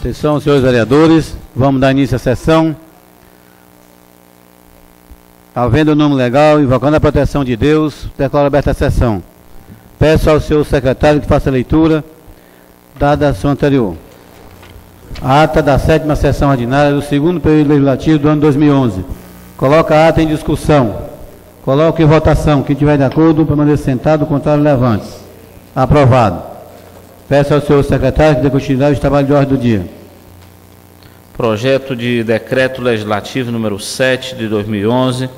Atenção, senhores vereadores, vamos dar início à sessão. Havendo o nome legal, invocando a proteção de Deus, declaro aberta a sessão. Peço ao senhor secretário que faça a leitura dada a ação anterior. A ata da 7ª sessão ordinária do 2º período legislativo do ano 2011. Coloca a ata em discussão. Coloque em votação. Quem tiver de acordo, permaneça sentado, o contrário, levante. Aprovado. Peço ao senhor secretário que dê continuidade ao trabalho de ordem do dia. Projeto de Decreto Legislativo número 7 de 2011,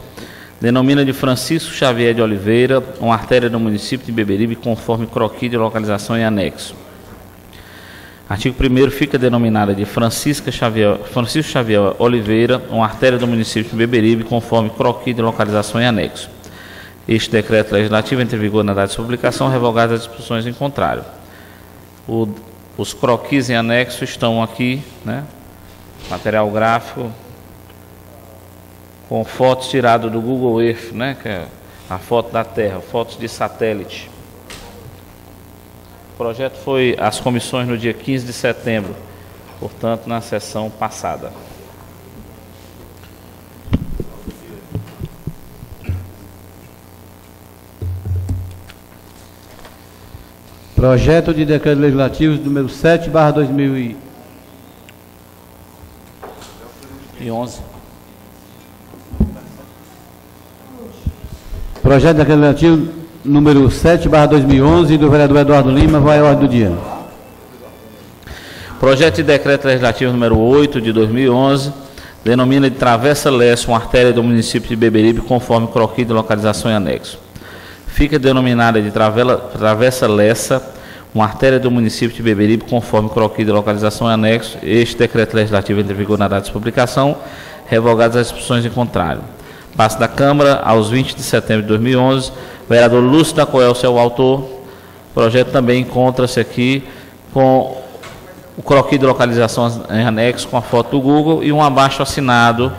denomina de Francisco Xavier de Oliveira uma artéria do município de Beberibe conforme croquis de localização em anexo. Artigo 1º fica denominada de Francisco Xavier Oliveira uma artéria do município de Beberibe conforme croquis de localização em anexo. Este decreto legislativo entra em vigor na data de publicação, revogadas as disposições em contrário. Os croquis em anexo estão aqui, né? Material gráfico com fotos tiradas do Google Earth, né, que é a foto da Terra, fotos de satélite. O projeto foi às comissões no dia 15 de setembro, portanto, na sessão passada. Projeto de Decreto Legislativo número 7/2011. Projeto de Decreto Legislativo número 7/2011 do vereador Eduardo Lima, vai à ordem do dia. Projeto de Decreto Legislativo número 8 de 2011, denomina de Travessa Lessa uma artéria do município de Beberibe conforme croquis de localização em anexo. Fica denominada de Travessa Lessa uma artéria do município de Beberibe conforme croquis de localização em anexo. Este decreto legislativo entra em vigor na data de publicação, revogadas as disposições em contrário. Passa da Câmara aos 20 de setembro de 2011. Vereador Lúcio da Coelce é o autor. O projeto também encontra-se aqui com o croquis de localização em anexo com a foto do Google e um abaixo assinado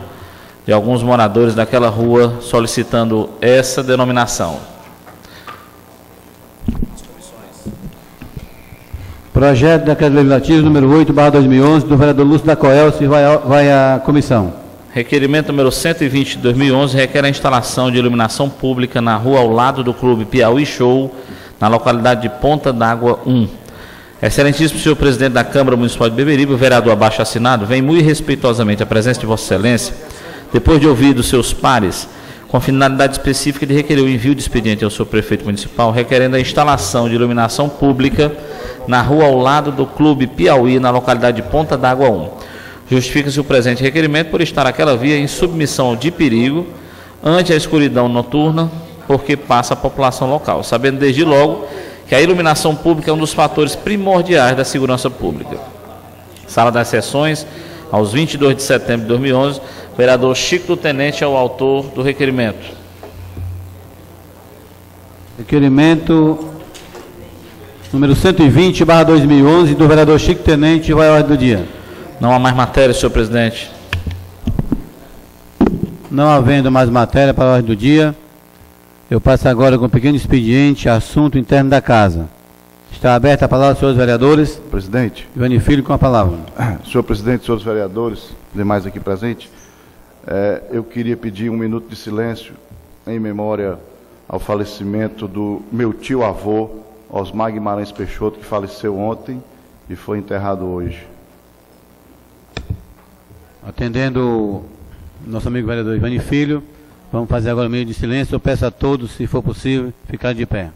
de alguns moradores daquela rua solicitando essa denominação. Projeto de Decreto Legislativo número 8/2011 do vereador Lúcio da Coelce vai à comissão. Requerimento número 120 de 2011 requer a instalação de iluminação pública na rua ao lado do Clube Piauí Show, na localidade de Ponta d'Água 1. Excelentíssimo senhor presidente da Câmara Municipal de Beberibe, o vereador abaixo assinado, vem muito respeitosamente à presença de Vossa Excelência, depois de ouvir dos seus pares, com a finalidade específica de requerer o envio de expediente ao senhor prefeito municipal, requerendo a instalação de iluminação pública na rua ao lado do Clube Piauí, na localidade de Ponta d'Água 1. Justifica-se o presente requerimento por estar aquela via em submissão de perigo ante a escuridão noturna, porque passa a população local, sabendo desde logo que a iluminação pública é um dos fatores primordiais da segurança pública. Sala das Sessões, aos 22 de setembro de 2011, vereador Chico do Tenente é o autor do requerimento. Requerimento número 120/2011 do vereador Chico Tenente, vai à ordem do dia. Não há mais matéria, senhor presidente. Não havendo mais matéria para a ordem do dia, eu passo agora com um pequeno expediente, assunto interno da casa. Está aberta a palavra, senhores vereadores. Presidente. Ivani Filho com a palavra. Senhor presidente, senhores vereadores, demais aqui presentes, eu queria pedir 1 minuto de silêncio em memória ao falecimento do meu tio-avô, Osmar Guimarães Peixoto, que faleceu ontem e foi enterrado hoje. Atendendo nosso amigo vereador Ivani Filho, vamos fazer agora um minuto de silêncio. Eu peço a todos, se for possível, ficar de pé.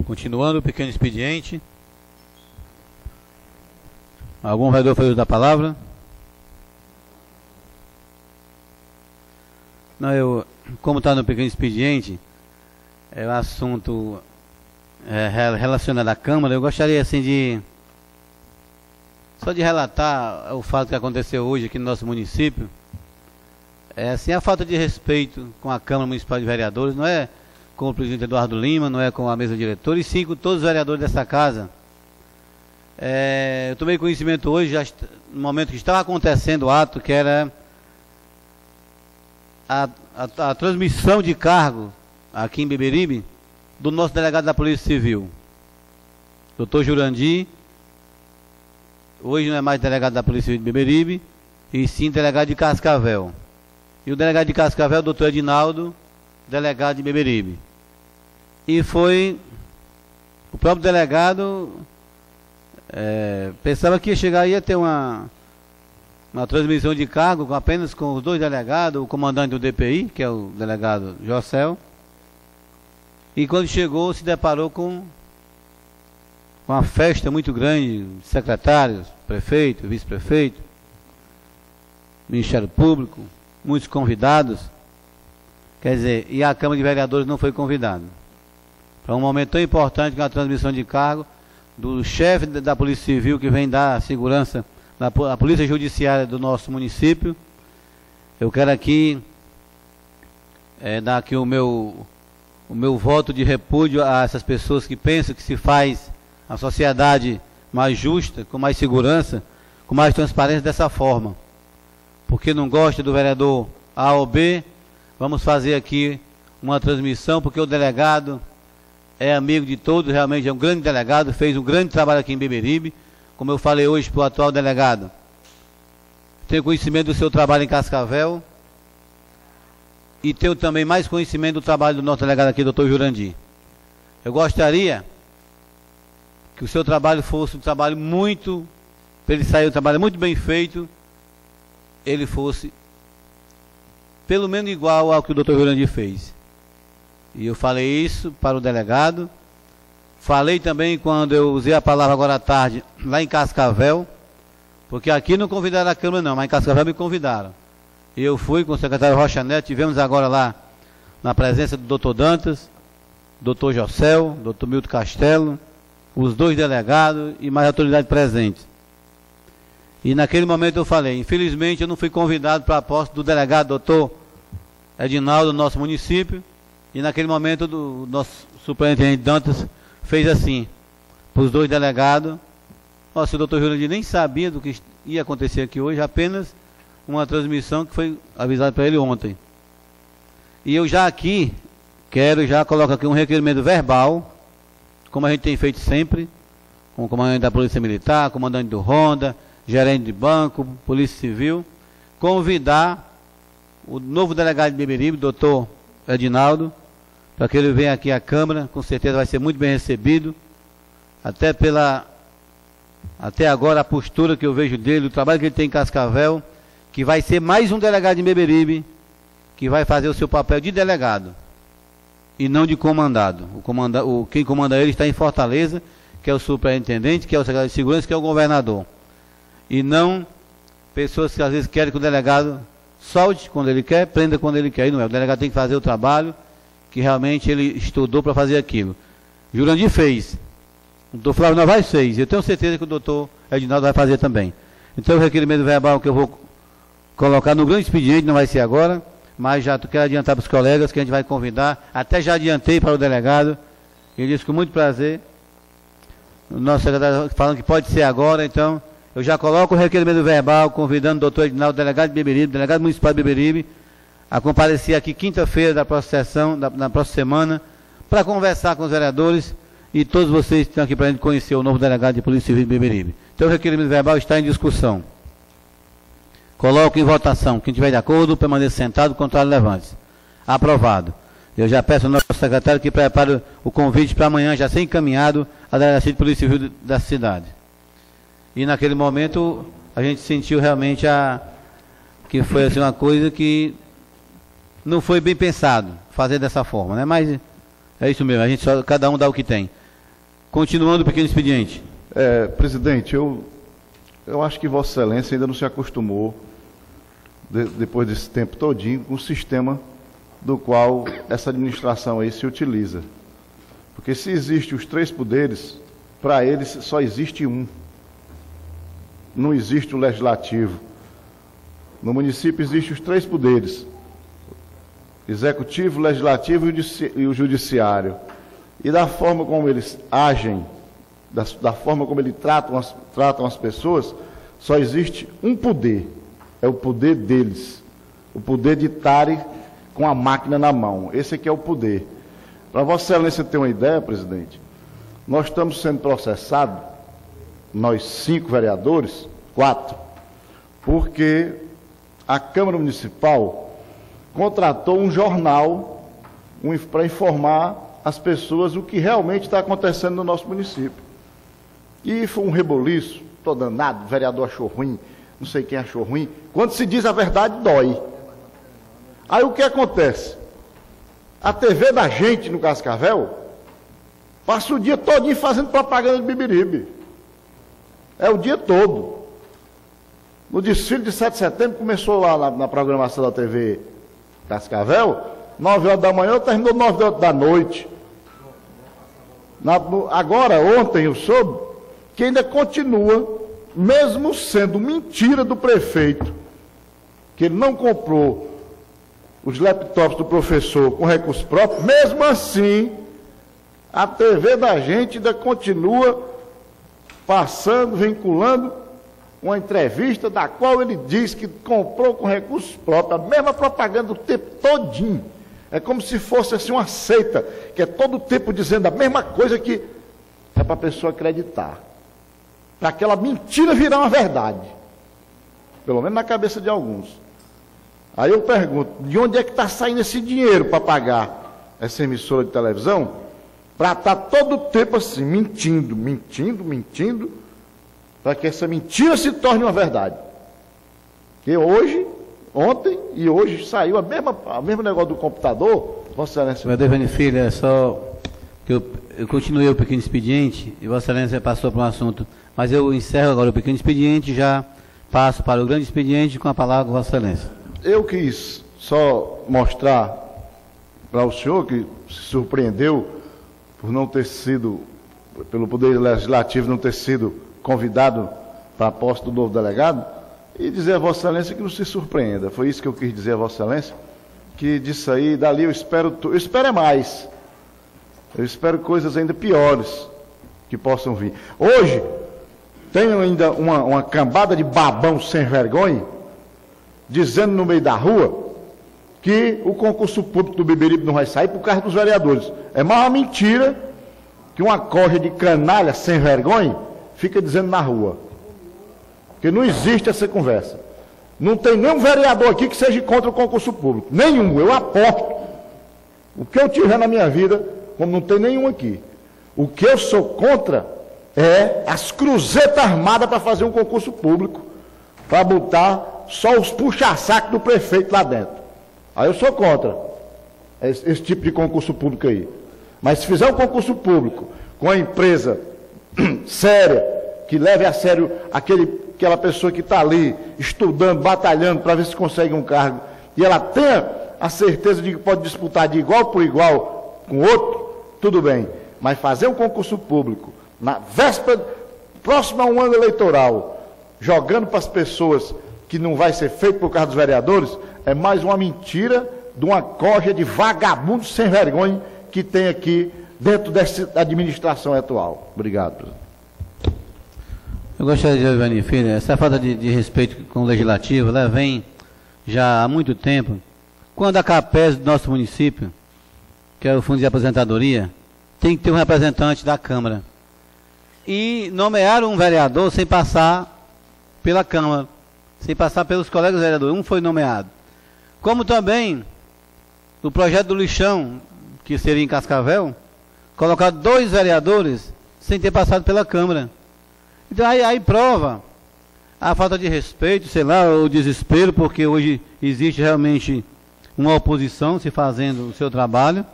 Continuando o pequeno expediente. Algum vereador foi uso da palavra? Não, como está no pequeno expediente, é um assunto relacionado à Câmara, eu gostaria assim de só de relatar o fato que aconteceu hoje aqui no nosso município, é assim, a falta de respeito com a Câmara Municipal de Vereadores, não é com o presidente Eduardo Lima, não é com a mesa diretora, e sim com todos os vereadores dessa casa. Eu tomei conhecimento hoje, já, no momento que estava acontecendo o ato, que era a transmissão de cargo aqui em Beberibe do nosso delegado da Polícia Civil, Dr. Jurandir. Hoje não é mais delegado da Polícia Civil de Beberibe, e sim delegado de Cascavel. E o delegado de Cascavel, Dr. Edinaldo, delegado de Beberibe. E foi o próprio delegado, pensava que ia chegar e ia ter uma transmissão de cargo apenas com os dois delegados, o comandante do DPI, que é o delegado Jocel, e quando chegou se deparou com uma festa muito grande, secretários, prefeito, vice-prefeito, Ministério Público, muitos convidados, quer dizer, e a Câmara de Vereadores não foi convidada. Para um momento tão importante como a transmissão de cargo do chefe da Polícia Civil, que vem dar segurança na Polícia Judiciária do nosso município. Eu quero aqui dar aqui o meu voto de repúdio a essas pessoas que pensam que se faz a sociedade mais justa, com mais segurança, com mais transparência dessa forma. Porque não gosta do vereador A ou B, vamos fazer aqui uma transmissão, porque o delegado é amigo de todos, realmente é um grande delegado, fez um grande trabalho aqui em Beberibe, como eu falei hoje para o atual delegado. Tenho conhecimento do seu trabalho em Cascavel e tenho também mais conhecimento do trabalho do nosso delegado aqui, Dr. Jurandir. Eu gostaria que o seu trabalho fosse um trabalho muito, para ele sair um trabalho muito bem feito, ele fosse pelo menos igual ao que o Dr. Jurandir fez. E eu falei isso para o delegado. Falei também quando eu usei a palavra agora à tarde, lá em Cascavel, porque aqui não convidaram a Câmara não, mas em Cascavel me convidaram. E eu fui com o secretário Rocha Neto, tivemos agora lá, na presença do Dr. Dantas, Dr. Jocel, Dr. Milton Castelo, os dois delegados e mais autoridades presentes. E naquele momento eu falei, infelizmente eu não fui convidado para a posse do delegado Dr. Edinaldo do nosso município, e naquele momento o nosso superintendente Dantas fez assim, para os dois delegados. Nossa, o doutor Jurandir nem sabia do que ia acontecer aqui hoje, apenas uma transmissão que foi avisada para ele ontem. E eu já aqui, já coloco aqui um requerimento verbal, como a gente tem feito sempre, com o comandante da Polícia Militar, comandante do Ronda, gerente de banco, Polícia Civil, convidar o novo delegado de Beberibe, doutor Edinaldo, para que ele venha aqui à Câmara, com certeza vai ser muito bem recebido, até agora a postura que eu vejo dele, o trabalho que ele tem em Cascavel, que vai ser mais um delegado em Beberibe, que vai fazer o seu papel de delegado, e não de comandado. Quem comanda ele está em Fortaleza, que é o superintendente, que é o secretário de Segurança, que é o governador. E não pessoas que às vezes querem que o delegado solte quando ele quer, prenda quando ele quer. E não é. O delegado tem que fazer o trabalho que realmente ele estudou para fazer aquilo. Jurandir fez. O doutor Flávio Novaes fez. Eu tenho certeza que o doutor Edinaldo vai fazer também. Então o requerimento verbal que eu vou colocar no grande expediente, não vai ser agora, mas já quero adiantar para os colegas que a gente vai convidar. Até já adiantei para o delegado. Ele disse com muito prazer. O nosso secretário falando que pode ser agora, então eu já coloco o requerimento verbal convidando o doutor Edinaldo, delegado de Beberibe, delegado municipal de Beberibe, a comparecer aqui quinta-feira da próxima sessão, na próxima semana, para conversar com os vereadores e todos vocês que estão aqui para a gente conhecer o novo delegado de Polícia Civil de Beberibe. Então o requerimento verbal está em discussão. Coloco em votação. Quem estiver de acordo, permaneça sentado, contrário, levante-se. Aprovado. Eu já peço ao nosso secretário que prepare o convite para amanhã, já ser encaminhado à Delegacia de Polícia Civil da cidade. E naquele momento a gente sentiu realmente que foi assim, uma coisa que não foi bem pensado fazer dessa forma, né? Mas é isso mesmo, cada um dá o que tem. Continuando o pequeno expediente. Presidente, eu acho que Vossa Excelência ainda não se acostumou, depois desse tempo todinho, com o sistema do qual essa administração aí se utiliza. Porque se existem os três poderes, para eles só existe um. não existe o legislativo. No município existem os 3 poderes: executivo, legislativo e o judiciário. E da forma como eles agem, da forma como eles tratam as pessoas, só existe um poder: é o poder deles, o poder de estarem com a máquina na mão. Esse aqui é o poder. Para Vossa Excelência ter uma ideia, presidente, nós estamos sendo processados, nós 5 vereadores, 4, porque a Câmara Municipal contratou um jornal para informar as pessoas o que realmente está acontecendo no nosso município. E foi um reboliço, estou danado, o vereador achou ruim, não sei quem achou ruim. Quando se diz a verdade, dói. Aí o que acontece? A TV da gente no Cascavel passa o dia todinho fazendo propaganda de Beberibe. É o dia todo. No desfile de 7 de setembro, começou lá na programação da TV Cascavel, 9 horas da manhã, terminou 9 horas da noite. Agora, ontem eu soube que ainda continua, mesmo sendo mentira do prefeito, que ele não comprou os laptops do professor com recursos próprios, mesmo assim, a TV da gente ainda continua passando, vinculando uma entrevista da qual ele diz que comprou com recursos próprios, a mesma propaganda o tempo todinho. É como se fosse assim uma seita, que é todo o tempo dizendo a mesma coisa, que é para a pessoa acreditar. Para aquela mentira virar uma verdade. Pelo menos na cabeça de alguns. Aí eu pergunto, de onde é que está saindo esse dinheiro para pagar essa emissora de televisão? Para estar todo o tempo assim, mentindo, para que essa mentira se torne uma verdade. Que hoje, ontem e hoje saiu o mesmo negócio do computador. Vossa Excelência. Meu Deus, Filho, é só que eu continuei o pequeno expediente e Vossa Excelência passou para um assunto, mas eu encerro agora o pequeno expediente e já passo para o grande expediente com a palavra Vossa Excelência. Eu quis só mostrar para o senhor, que se surpreendeu por não ter sido, pelo Poder Legislativo, não ter sido convidado para a posse do novo delegado, e dizer a Vossa Excelência que não se surpreenda. Foi isso que eu quis dizer a Vossa Excelência, que disso aí, dali eu espero é mais. Eu espero coisas ainda piores que possam vir. Hoje, tem ainda uma cambada de babão sem vergonha, dizendo no meio da rua que o concurso público do Beberibe não vai sair por causa dos vereadores. É mais uma mentira que uma corja de canalha sem vergonha fica dizendo na rua. Porque não existe essa conversa. Não tem nenhum vereador aqui que seja contra o concurso público. Nenhum, eu aposto. O que eu tiver na minha vida, como não tem nenhum aqui. O que eu sou contra é as cruzetas armadas para fazer um concurso público, para botar só os puxa-saco do prefeito lá dentro. Aí eu sou contra esse tipo de concurso público aí. Mas se fizer um concurso público com a empresa séria, que leve a sério aquela pessoa que está ali estudando, batalhando para ver se consegue um cargo, e ela tenha a certeza de que pode disputar de igual por igual com outro, tudo bem. Mas fazer um concurso público na véspera, próximo a um ano eleitoral, jogando para as pessoas que não vai ser feito por causa dos vereadores, é mais uma mentira de uma corja de vagabundos sem vergonha que tem aqui dentro dessa administração atual. Obrigado, presidente. Eu gostaria de dizer, Filho, essa falta de respeito com o legislativo, ela vem já há muito tempo. Quando a CAPES do nosso município, que é o Fundo de Aposentadoria, tem que ter um representante da Câmara. E nomearam um vereador sem passar pela Câmara, sem passar pelos colegas vereadores. Um foi nomeado. Como também, no projeto do lixão, que seria em Cascavel, colocar 2 vereadores sem ter passado pela Câmara. Então aí prova a falta de respeito, sei lá, o desespero, porque hoje existe realmente uma oposição se fazendo o seu trabalho.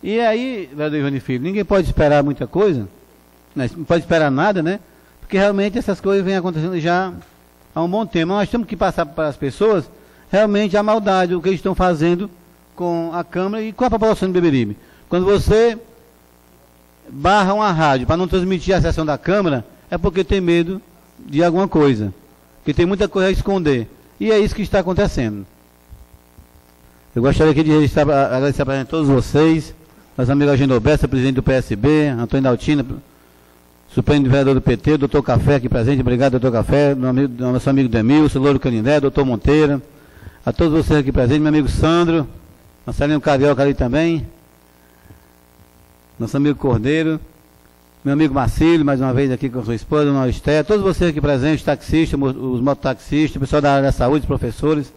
E aí, vereador Ivani Filho, ninguém pode esperar muita coisa, né? Não pode esperar nada, né? Porque realmente essas coisas vêm acontecendo já há um bom tempo. Nós temos que passar para as pessoas realmente a maldade, o que eles estão fazendo com a Câmara e com a população de Beberibe. Quando você barra uma rádio para não transmitir a sessão da Câmara, é porque tem medo de alguma coisa, que tem muita coisa a esconder. E é isso que está acontecendo. Eu gostaria aqui de agradecer a todos vocês, nosso amigo Agendo Bessa, presidente do PSB, Antônio Daltina, suplente vereador do PT, doutor Café aqui presente, obrigado, doutor Café, nosso amigo Demilson, Louro Canindé, doutor Monteira, a todos vocês aqui presentes, meu amigo Sandro, Marcelinho Carioca ali também, nosso amigo Cordeiro, meu amigo Marcílio, mais uma vez aqui com a sua esposa, Dona Esté, todos vocês aqui presentes, taxistas, os mototaxistas, o pessoal da área da saúde, os professores,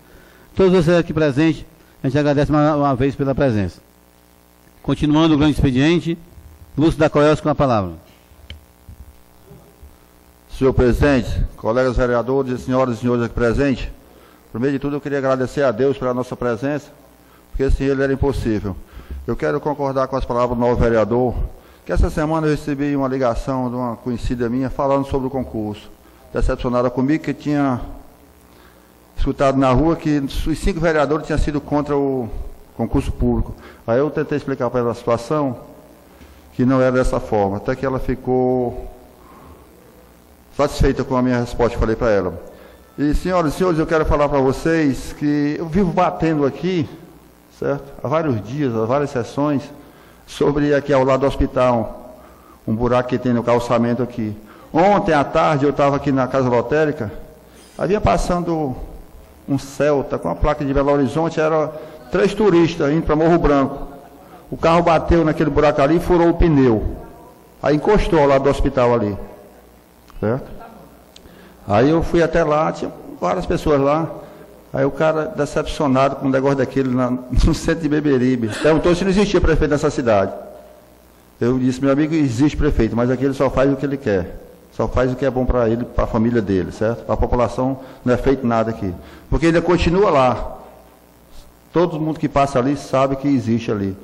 todos vocês aqui presentes, a gente agradece mais uma vez pela presença. Continuando o grande expediente, Lúcio da Coelhos com a palavra. Senhor presidente, colegas vereadores, senhoras e senhores aqui presentes, primeiro de tudo eu queria agradecer a Deus pela nossa presença, porque sem Ele era impossível. Eu quero concordar com as palavras do novo vereador, que essa semana eu recebi uma ligação de uma conhecida minha falando sobre o concurso, decepcionada comigo, que tinha escutado na rua que os 5 vereadores tinham sido contra o concurso público. Aí eu tentei explicar para ela a situação, que não era dessa forma, até que ela ficou satisfeita com a minha resposta que falei para ela. E, senhoras e senhores, eu quero falar para vocês que eu vivo batendo aqui, certo? Há vários dias, há várias sessões, sobre aqui ao lado do hospital, um buraco que tem no calçamento aqui. Ontem à tarde eu estava aqui na Casa Lotérica, havia passando um Celta com a placa de Belo Horizonte, eram 3 turistas indo para Morro Branco. O carro bateu naquele buraco ali e furou o pneu. Aí encostou ao lado do hospital ali. Certo? Aí eu fui até lá, tinha várias pessoas lá. Aí o cara, decepcionado com um negócio daquele no centro de Beberibe, perguntou se não existia prefeito nessa cidade. Eu disse, meu amigo, existe prefeito, mas aqui ele só faz o que ele quer. Só faz o que é bom para ele, para a família dele, certo? Para a população não é feito nada aqui. Porque ainda continua lá. Todo mundo que passa ali sabe que existe ali.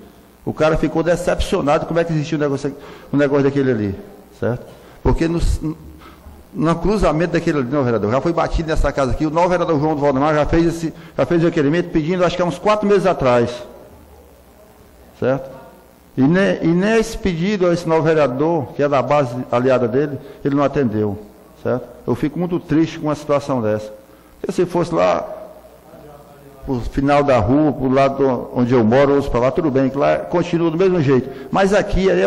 O cara ficou decepcionado como é que existe um negócio daquele ali, certo? Porque no cruzamento daquele ali, não, vereador, já foi batido nessa casa aqui, o novo vereador João do Valdemar já fez o requerimento pedindo, acho que há uns 4 meses atrás, certo? E nesse pedido, esse novo vereador, que é da base aliada dele, ele não atendeu, certo? Eu fico muito triste com uma situação dessa. Porque se fosse lá, pro final da rua, pro lado onde eu moro, ou para lá, tudo bem, que lá continua do mesmo jeito. Mas aqui é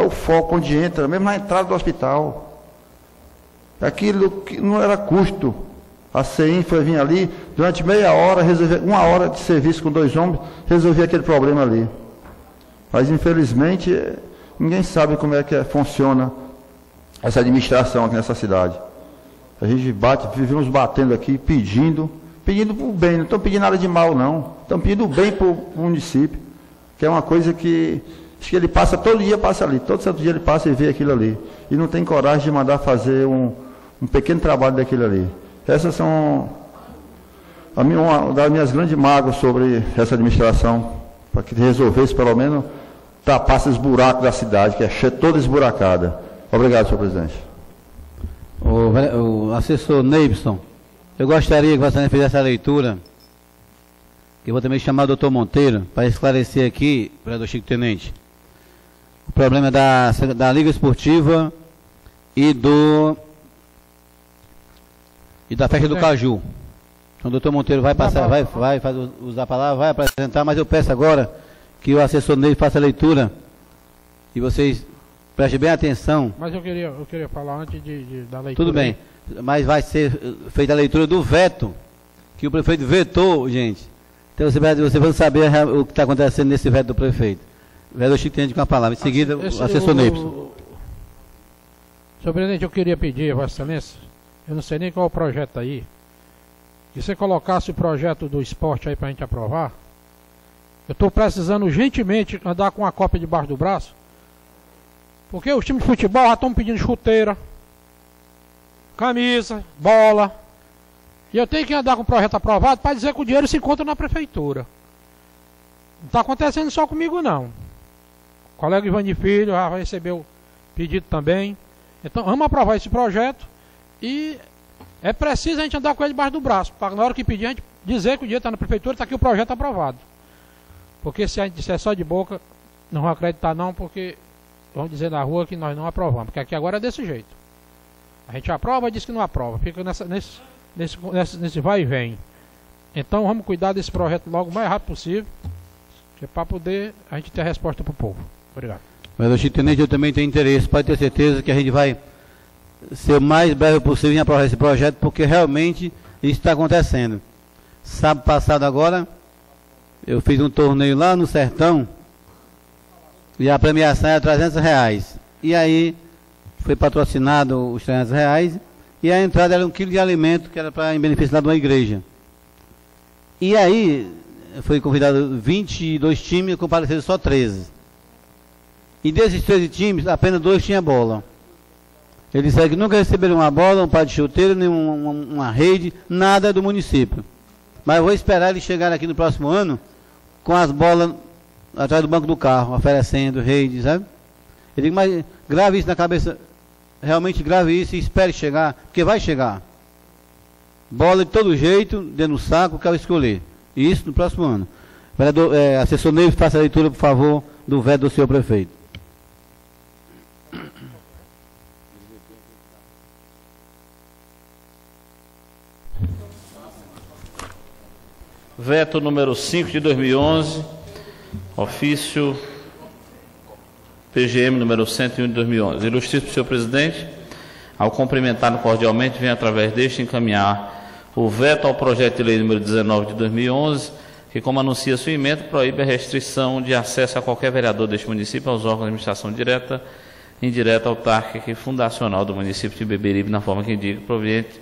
o foco onde entra, mesmo na entrada do hospital. Aquilo que não era custo. A CEIM foi vir ali, durante meia hora, resolver 1 hora de serviço com 2 homens, resolver aquele problema ali. Mas, infelizmente, ninguém sabe como é que funciona essa administração aqui nessa cidade. A gente vivemos batendo aqui, pedindo o bem, não estão pedindo nada de mal, não. Estão pedindo o bem para o município, que é uma coisa que acho que ele passa, todo dia passa ali, todo santo dia ele passa e vê aquilo ali. E não tem coragem de mandar fazer um pequeno trabalho daquilo ali. Essas são uma das minhas grandes mágoas sobre essa administração, para que resolvesse pelo menos tapar esses buracos da cidade, que é toda esburacada. Obrigado, senhor presidente. O assessor Neibson, eu gostaria que você fizesse a leitura, que eu vou também chamar o doutor Monteiro, para esclarecer aqui, vereador Chico Tenente, o problema da Liga Esportiva e da festa do Caju. Então o doutor Monteiro vai passar, vai usar a palavra, vai apresentar, mas eu peço agora que o assessor Ney faça a leitura e vocês prestem bem atenção. Mas eu queria falar antes da leitura. Tudo bem, mas vai ser feita a leitura do veto, que o prefeito vetou, gente. Então vocês vão saber o que está acontecendo nesse veto do prefeito. O vereador Chico Tenente com a palavra. Em seguida, o assessor Ney. Senhor presidente, eu queria pedir a Vossa Excelência, eu não sei nem qual é o projeto aí, que você colocasse o projeto do esporte aí para a gente aprovar. Eu estou precisando urgentemente andar com uma cópia debaixo do braço, porque os times de futebol já estão pedindo chuteira, camisa, bola, e eu tenho que andar com o projeto aprovado para dizer que o dinheiro se encontra na prefeitura. Não está acontecendo só comigo, não. O colega Ivan de Filho já recebeu pedido também. Então vamos aprovar esse projeto e é preciso a gente andar com ele debaixo do braço, para na hora que pedir a gente dizer que o dinheiro está na prefeitura, está aqui o projeto aprovado. Porque se a gente disser só de boca, não vão acreditar não, porque vão dizer na rua que nós não aprovamos, porque aqui agora é desse jeito. A gente aprova e diz que não aprova. Fica nesse vai e vem. Então vamos cuidar desse projeto logo o mais rápido possível, que é para poder a gente ter a resposta para o povo. Obrigado. Mas o Tenente, eu também tenho interesse, pode ter certeza que a gente vai ser o mais breve possível em aprovar esse projeto, porque realmente isso está acontecendo. Sábado passado agora, eu fiz um torneio lá no Sertão, e a premiação era R$300. E aí, foi patrocinado os R$300, e a entrada era 1 quilo de alimento, que era para em benefício lá de uma igreja. E aí, foi convidado 22 times, compareceram só 13. E desses 13 times, apenas 2 tinham bola. Eles disseram que nunca receberam uma bola, um par de chuteiro, nem uma rede, nada do município. Mas eu vou esperar eles chegarem aqui no próximo ano, com as bolas atrás do banco do carro, oferecendo rede, sabe? Eu digo, mas grave isso na cabeça, realmente grave isso e espere chegar, porque vai chegar. Bola de todo jeito, dentro do saco, que eu escolher. E isso no próximo ano. Vereador, assessor Ney, faça a leitura, por favor, do veto do senhor prefeito. Veto número 5 de 2011, ofício PGM número 101 de 2011. Ilustríssimo senhor presidente, ao cumprimentá-lo cordialmente, venho através deste encaminhar o veto ao projeto de lei número 19 de 2011, que, como anuncia sua emenda, proíbe a restrição de acesso a qualquer vereador deste município aos órgãos de administração direta, indireta, autárquica e fundacional do município de Beberibe, na forma que indica,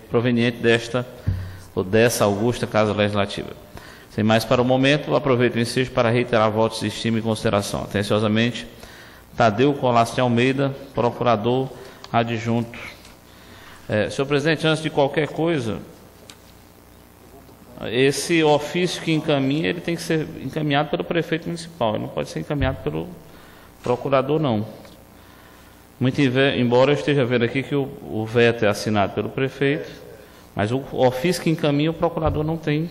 proveniente desta ou dessa augusta Casa Legislativa. Sem mais para o momento, aproveito o ensejo para reiterar votos de estima e consideração. Atenciosamente, Tadeu Colasso de Almeida, procurador adjunto. Senhor presidente, antes de qualquer coisa, esse ofício que encaminha, ele tem que ser encaminhado pelo prefeito municipal, ele não pode ser encaminhado pelo procurador, não. Muito embora eu esteja vendo aqui que o veto é assinado pelo prefeito, mas o ofício que encaminha, o procurador não tem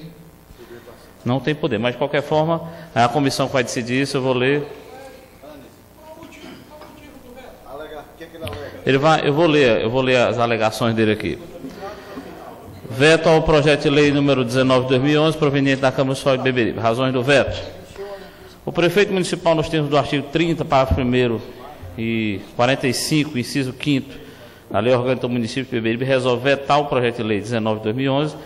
poder. Mas, de qualquer forma, a comissão vai decidir isso, eu vou ler. Eu vou ler as alegações dele aqui. Veto ao projeto de lei número 19 de 2011, proveniente da Câmara Municipal de Beberibe. Razões do veto. O prefeito municipal, nos termos do artigo 30, parágrafo 1º e 45, inciso 5º, da Lei Orgânica do Município de Beberibe, resolve vetar o projeto de lei 19 de 2011,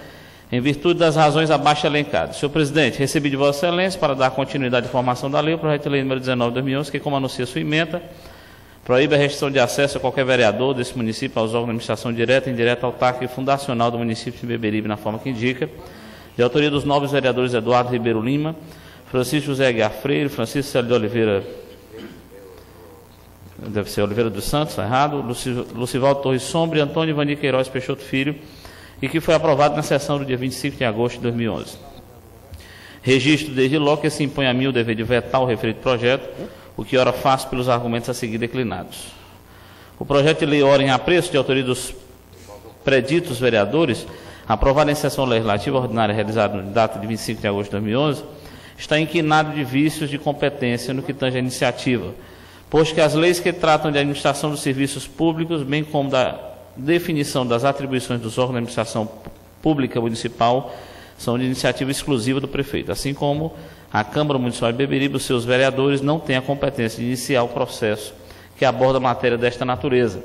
em virtude das razões abaixo elencadas. Senhor presidente, recebi de Vossa Excelência, para dar continuidade à formação da lei, o projeto de lei número 19 de 2011, que, como anuncia sua emenda, proíbe a restrição de acesso a qualquer vereador desse município aos órgãos de administração direta, indireta, autárquica e fundacional do município de Beberibe, na forma que indica, de autoria dos nobres vereadores Eduardo Ribeiro Lima, Francisco José Aguiar Freire, Francisco Célio de Oliveira, deve ser Oliveira dos Santos, está errado, Lucivaldo Torres Sombra e Antônio Ivani Queiroz Peixoto Filho, e que foi aprovado na sessão do dia 25 de agosto de 2011. Registro desde logo que se impõe a mim o dever de vetar o referido projeto, o que ora faço pelos argumentos a seguir declinados. O projeto de lei ora em apreço de autoria dos preditos vereadores, aprovado em sessão legislativa ordinária realizada na data de 25 de agosto de 2011, está inquinado de vícios de competência no que tange à iniciativa, posto que as leis que tratam de administração dos serviços públicos, bem como da definição das atribuições dos órgãos de administração pública municipal, são de iniciativa exclusiva do prefeito, assim como a Câmara Municipal de Beberibe, os seus vereadores, não têm a competência de iniciar o processo que aborda matéria desta natureza.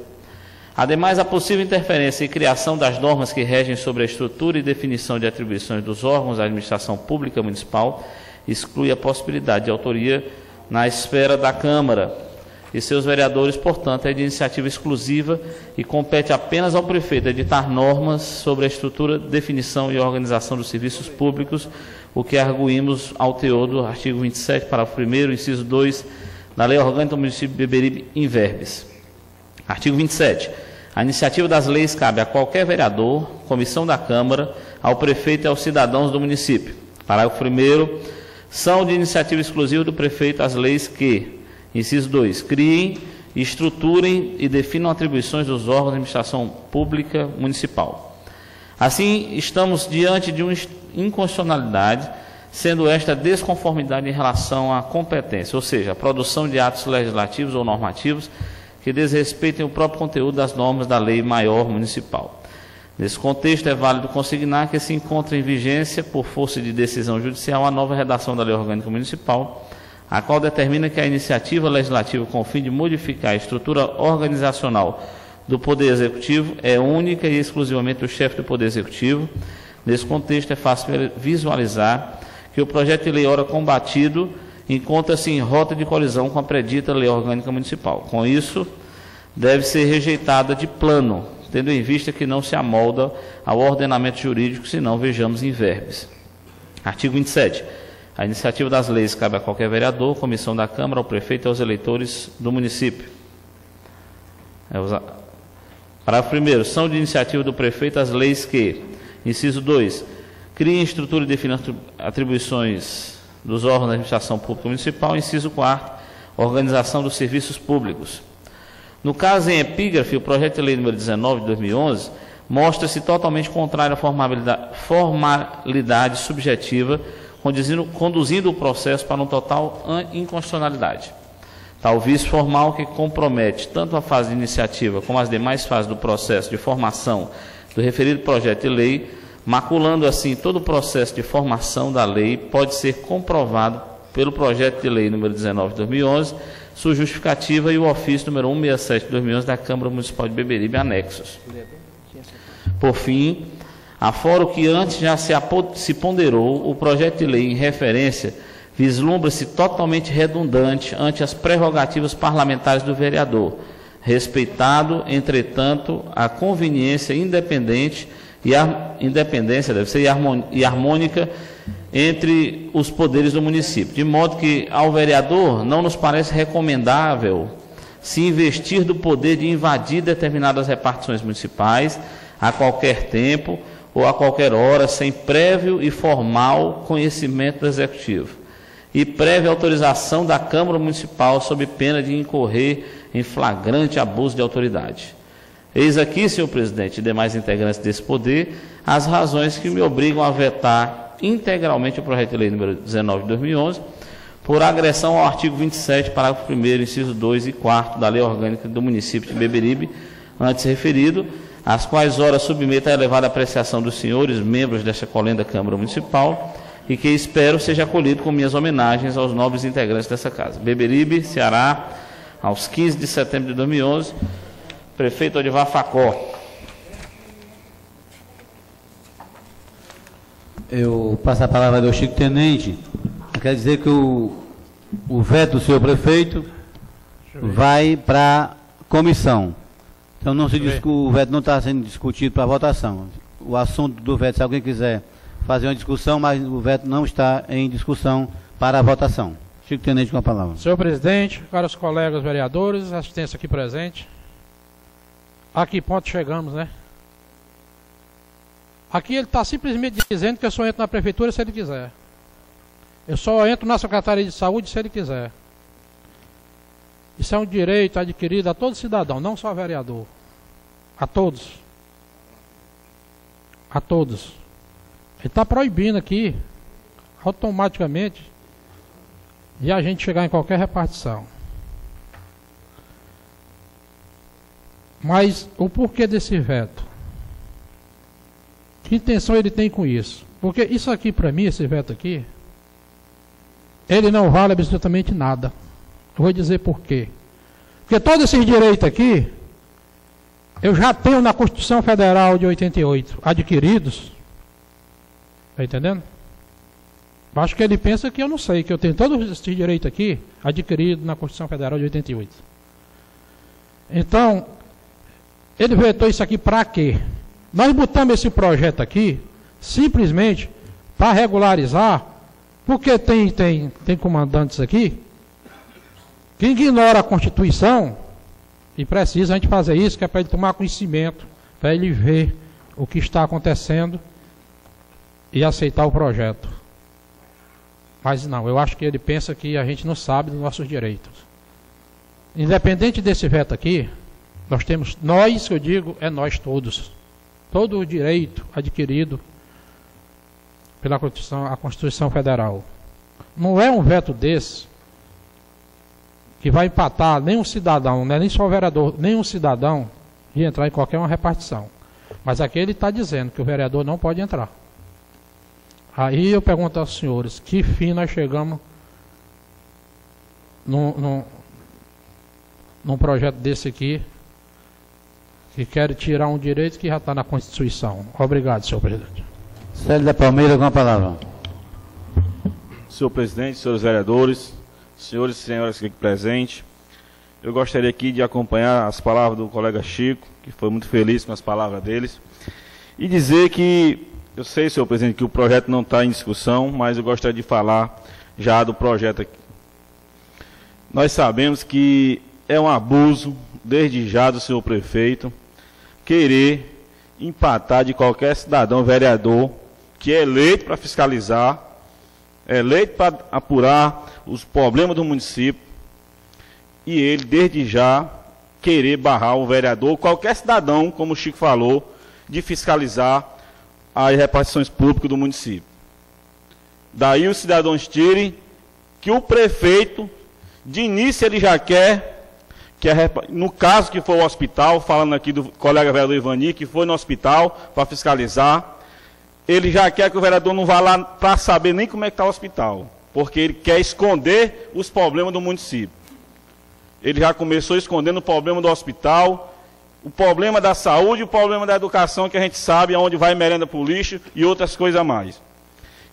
Ademais, a possível interferência e criação das normas que regem sobre a estrutura e definição de atribuições dos órgãos da administração pública municipal exclui a possibilidade de autoria na esfera da Câmara e seus vereadores, portanto, é de iniciativa exclusiva e compete apenas ao prefeito editar normas sobre a estrutura, definição e organização dos serviços públicos, o que arguímos ao teor do artigo 27, parágrafo 1º, inciso 2, da Lei Orgânica do Município de Beberibe, in verbis. Artigo 27. A iniciativa das leis cabe a qualquer vereador, comissão da Câmara, ao prefeito e aos cidadãos do município. Parágrafo 1º. São de iniciativa exclusiva do prefeito as leis que, inciso 2, criem, estruturem e definam atribuições dos órgãos de administração pública municipal. Assim, estamos diante de uma inconstitucionalidade, sendo esta desconformidade em relação à competência, ou seja, a produção de atos legislativos ou normativos que desrespeitem o próprio conteúdo das normas da Lei Maior Municipal. Nesse contexto, é válido consignar que se encontra em vigência, por força de decisão judicial, a nova redação da Lei Orgânica Municipal, a qual determina que a iniciativa legislativa com o fim de modificar a estrutura organizacional do Poder Executivo é única e exclusivamente do chefe do Poder Executivo. Nesse contexto, é fácil visualizar que o projeto de lei ora combatido encontra-se em rota de colisão com a predita Lei Orgânica Municipal. Com isso, deve ser rejeitada de plano, tendo em vista que não se amolda ao ordenamento jurídico, senão vejamos inverbes. Artigo 27. A iniciativa das leis cabe a qualquer vereador, comissão da Câmara, ao prefeito e aos eleitores do município. Parágrafo 1º. São de iniciativa do prefeito as leis que, inciso 2, criem estrutura e definam atribuições dos órgãos da administração pública municipal. Inciso 4º. Organização dos serviços públicos. No caso em epígrafe, o projeto de lei número 19 de 2011 mostra-se totalmente contrário à formalidade subjetiva, conduzindo o processo para um total inconstitucionalidade. Tal vício formal que compromete tanto a fase de iniciativa como as demais fases do processo de formação do referido projeto de lei, maculando assim todo o processo de formação da lei, pode ser comprovado pelo projeto de lei número 19 de 2011, sua justificativa e o ofício número 167 de 2011 da Câmara Municipal de Beberibe, anexos. Por fim, afora o que antes já se ponderou, o projeto de lei em referência vislumbra-se totalmente redundante ante as prerrogativas parlamentares do vereador, respeitado, entretanto, a conveniência independente e a independência deve ser e harmônica entre os poderes do município, de modo que ao vereador não nos parece recomendável se investir do poder de invadir determinadas repartições municipais a qualquer tempo ou a qualquer hora, sem prévio e formal conhecimento do Executivo e prévia autorização da Câmara Municipal, sob pena de incorrer em flagrante abuso de autoridade. Eis aqui, senhor presidente e demais integrantes desse poder, as razões que me obrigam a vetar integralmente o projeto de lei número 19 de 2011, por agressão ao artigo 27, parágrafo 1º, inciso 2 e 4 da Lei Orgânica do município de Beberibe, antes referido, as quais ora submeto à elevada apreciação dos senhores, membros desta colenda Câmara Municipal, e que espero seja acolhido com minhas homenagens aos nobres integrantes dessa casa. Beberibe, Ceará, aos 15 de setembro de 2011, prefeito Odivar Facó. Eu passo a palavra ao Chico Tenente. Quer dizer que o veto do senhor prefeito vai para a comissão. Então o veto não está sendo discutido para votação. O assunto do veto, se alguém quiser fazer uma discussão, mas o veto não está em discussão para a votação. Chico Tenente com a palavra. Senhor presidente, caros colegas vereadores, assistência aqui presente. A que ponto chegamos, né? Aqui ele está simplesmente dizendo que eu só entro na prefeitura se ele quiser. Eu só entro na Secretaria de Saúde se ele quiser. Isso é um direito adquirido a todo cidadão, não só vereador. A todos. A todos. Ele está proibindo aqui, automaticamente, de a gente chegar em qualquer repartição. Mas o porquê desse veto? Que intenção ele tem com isso? Porque isso aqui, para mim, esse veto aqui, ele não vale absolutamente nada. Eu vou dizer por quê. Porque todos esses direitos aqui, eu já tenho na Constituição Federal de 88 adquiridos. Está entendendo? Acho que ele pensa que eu não sei, que eu tenho todos esses direitos aqui adquiridos na Constituição Federal de 88. Então, ele vetou isso aqui para quê? Nós botamos esse projeto aqui simplesmente para regularizar, porque tem comandantes aqui que ignoram a Constituição e precisa a gente fazer isso, que é para ele tomar conhecimento, para ele ver o que está acontecendo e aceitar o projeto. Mas não, eu acho que ele pensa que a gente não sabe dos nossos direitos. Independente desse veto aqui, nós temos, nós, eu digo, é nós todos. Todo o direito adquirido pela Constituição, a Constituição Federal. Não é um veto desse que vai empatar nenhum cidadão, não é nem só o vereador, nenhum cidadão ia entrar em qualquer uma repartição. Mas aqui ele está dizendo que o vereador não pode entrar. Aí eu pergunto aos senhores, que fim nós chegamos num projeto desse aqui, que quer tirar um direito que já está na Constituição. Obrigado, senhor presidente. Célio da Palmeira, com a palavra. Senhor presidente, senhores vereadores, senhores e senhoras aqui presentes, eu gostaria aqui de acompanhar as palavras do colega Chico, que foi muito feliz com as palavras deles, e dizer que, eu sei, senhor presidente, que o projeto não está em discussão, mas eu gostaria de falar já do projeto aqui. Nós sabemos que é um abuso, desde já, do senhor prefeito, querer empatar de qualquer cidadão vereador que é eleito para fiscalizar, é eleito para apurar os problemas do município, e ele, desde já, querer barrar o vereador, qualquer cidadão, como o Chico falou, de fiscalizar as repartições públicas do município. Daí os cidadãos tirem que o prefeito, de início, ele já quer, no caso que for o hospital, falando aqui do colega vereador Ivani, que foi no hospital para fiscalizar, ele já quer que o vereador não vá lá para saber nem como é que está o hospital, porque ele quer esconder os problemas do município. Ele já começou escondendo o problema do hospital, o problema da saúde, o problema da educação, que a gente sabe aonde vai merenda para o lixo e outras coisas a mais.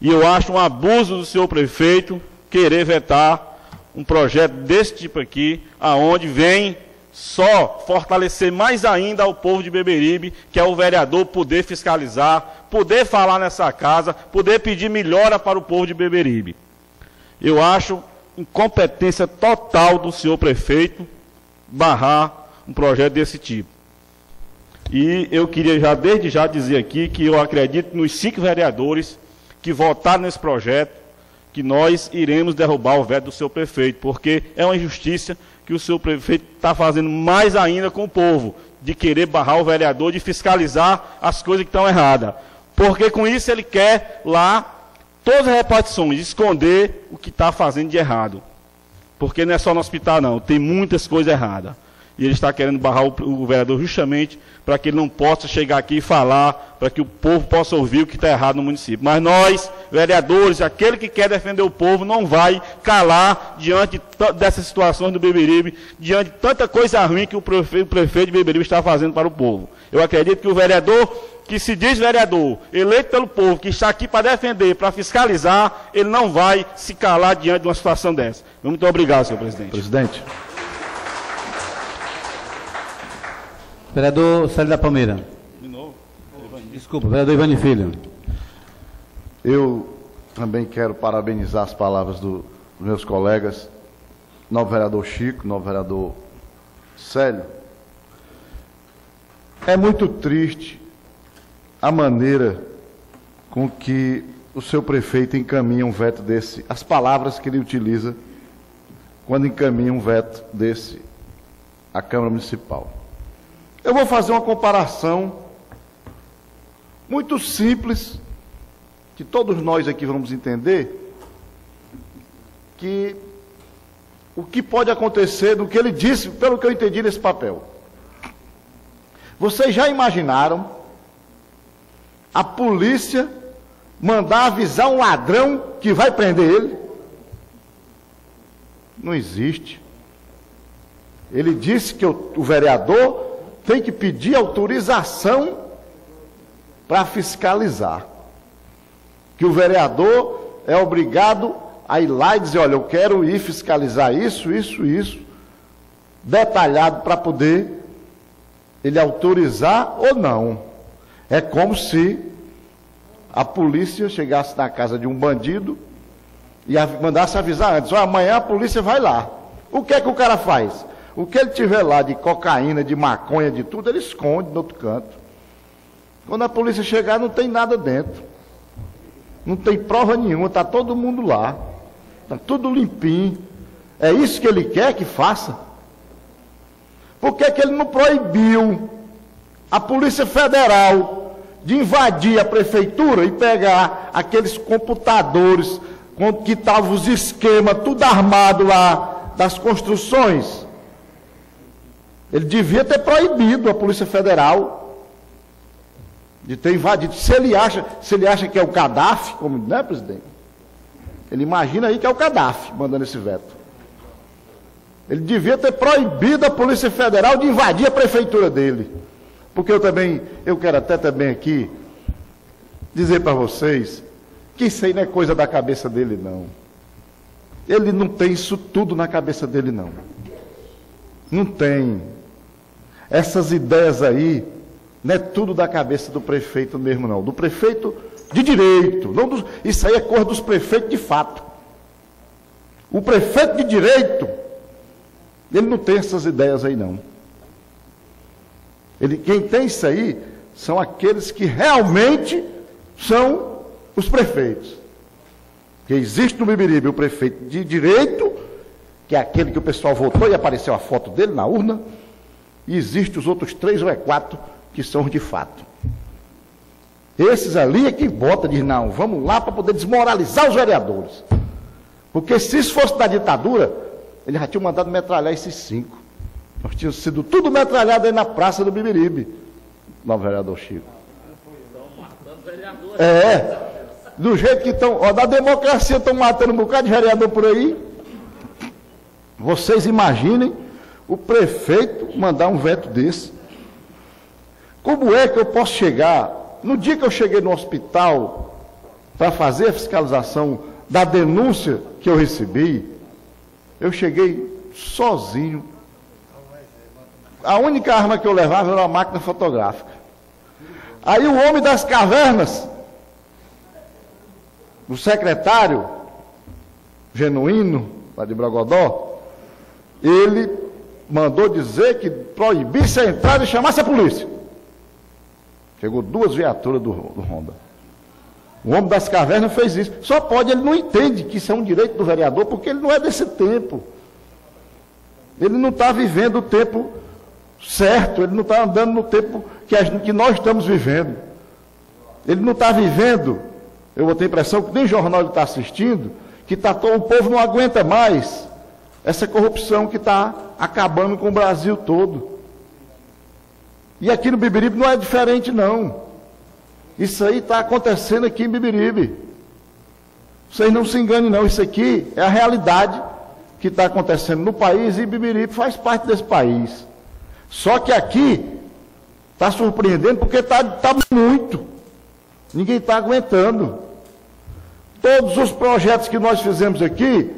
E eu acho um abuso do senhor prefeito querer vetar um projeto desse tipo aqui, aonde vem só fortalecer mais ainda ao povo de Beberibe, que é o vereador poder fiscalizar, poder falar nessa casa, poder pedir melhora para o povo de Beberibe. Eu acho incompetência total do senhor prefeito barrar um projeto desse tipo. E eu queria já, desde já, dizer aqui que eu acredito nos 5 vereadores que votaram nesse projeto, que nós iremos derrubar o veto do seu prefeito, porque é uma injustiça que o seu prefeito está fazendo mais ainda com o povo, de querer barrar o vereador, de fiscalizar as coisas que estão erradas. Porque com isso ele quer lá, todas as repartições, esconder o que está fazendo de errado. Porque não é só no hospital não, tem muitas coisas erradas. E ele está querendo barrar o vereador justamente para que ele não possa chegar aqui e falar, para que o povo possa ouvir o que está errado no município. Mas nós, vereadores, aquele que quer defender o povo, não vai calar diante dessas situações do Beberibe, diante de tanta coisa ruim que o prefeito de Beberibe está fazendo para o povo. Eu acredito que o vereador, que se diz vereador, eleito pelo povo, que está aqui para defender, para fiscalizar, ele não vai se calar diante de uma situação dessa. Muito obrigado, senhor presidente. Presidente. Vereador Célio da Palmeira. De novo. Desculpa, vereador Ivani Filho. Eu também quero parabenizar as palavras dos meus colegas, novo vereador Chico, novo vereador Célio. É muito triste a maneira com que o seu prefeito encaminha um veto desse, as palavras que ele utiliza quando encaminha um veto desse à Câmara Municipal. Eu vou fazer uma comparação muito simples, que todos nós aqui vamos entender, que o que pode acontecer do que ele disse, pelo que eu entendi nesse papel. Vocês já imaginaram a polícia mandar avisar um ladrão que vai prender ele? Não existe. Ele disse que o vereador tem que pedir autorização para fiscalizar. Que o vereador é obrigado a ir lá e dizer, olha, eu quero ir fiscalizar isso, detalhado para poder ele autorizar ou não. É como se a polícia chegasse na casa de um bandido e mandasse avisar antes, amanhã a polícia vai lá. O que é que o cara faz? O que ele tiver lá de cocaína, de maconha, de tudo, ele esconde no outro canto. Quando a polícia chegar, não tem nada dentro. Não tem prova nenhuma, está todo mundo lá. Está tudo limpinho. É isso que ele quer que faça? Por que ele não proibiu a Polícia Federal de invadir a prefeitura e pegar aqueles computadores que estavam os esquemas, tudo armado lá, das construções. Ele devia ter proibido a Polícia Federal de ter invadido. Se ele acha que é o Gaddafi, como, né, presidente? Ele imagina aí que é o Gaddafi mandando esse veto. Ele devia ter proibido a Polícia Federal de invadir a prefeitura dele. Porque eu quero até também aqui dizer para vocês que isso aí não é coisa da cabeça dele, não. Ele não tem isso tudo na cabeça dele, não. Não tem. Essas ideias aí não é tudo da cabeça do prefeito mesmo, não. Do prefeito de direito. Não isso aí é coisa dos prefeitos de fato. O prefeito de direito, ele não tem essas ideias aí, não. Quem tem isso aí são aqueles que realmente são os prefeitos. Que existe no Beberibe o prefeito de direito, que é aquele que o pessoal votou e apareceu a foto dele na urna, e existe os outros 3 ou 4 que são os de fato. Esses ali é que vota, diz, não, vamos lá para poder desmoralizar os vereadores. Porque se isso fosse da ditadura, ele já tinha mandado metralhar esses 5. Nós tínhamos sido tudo metralhado aí na praça do Beberibe. Não, vereador Chico. Do jeito que estão, da democracia estão matando um bocado de vereador por aí. Vocês imaginem o prefeito mandar um veto desse. Como é que eu posso chegar, no dia que eu cheguei no hospital para fazer a fiscalização da denúncia que eu recebi, eu cheguei sozinho. A única arma que eu levava era uma máquina fotográfica. Aí o homem das cavernas, o secretário Genuíno, lá de Brogodó, ele mandou dizer que proibisse a entrada e chamasse a polícia. Chegou 2 viaturas do Ronda. O homem das cavernas fez isso. Só pode, ele não entende que isso é um direito do vereador, porque ele não é desse tempo. Ele não está vivendo o tempo certo, ele não está andando no tempo que nós estamos vivendo. Ele não está vivendo, eu vou ter a impressão que nem jornal ele está assistindo, que o povo não aguenta mais essa corrupção que está acabando com o Brasil todo. E aqui no Beberibe não é diferente, não. Isso aí está acontecendo aqui em Beberibe. Vocês não se enganem, não. Isso aqui é a realidade que está acontecendo no país, e Beberibe faz parte desse país. Só que aqui está surpreendendo porque está muito. Ninguém está aguentando. Todos os projetos que nós fizemos aqui,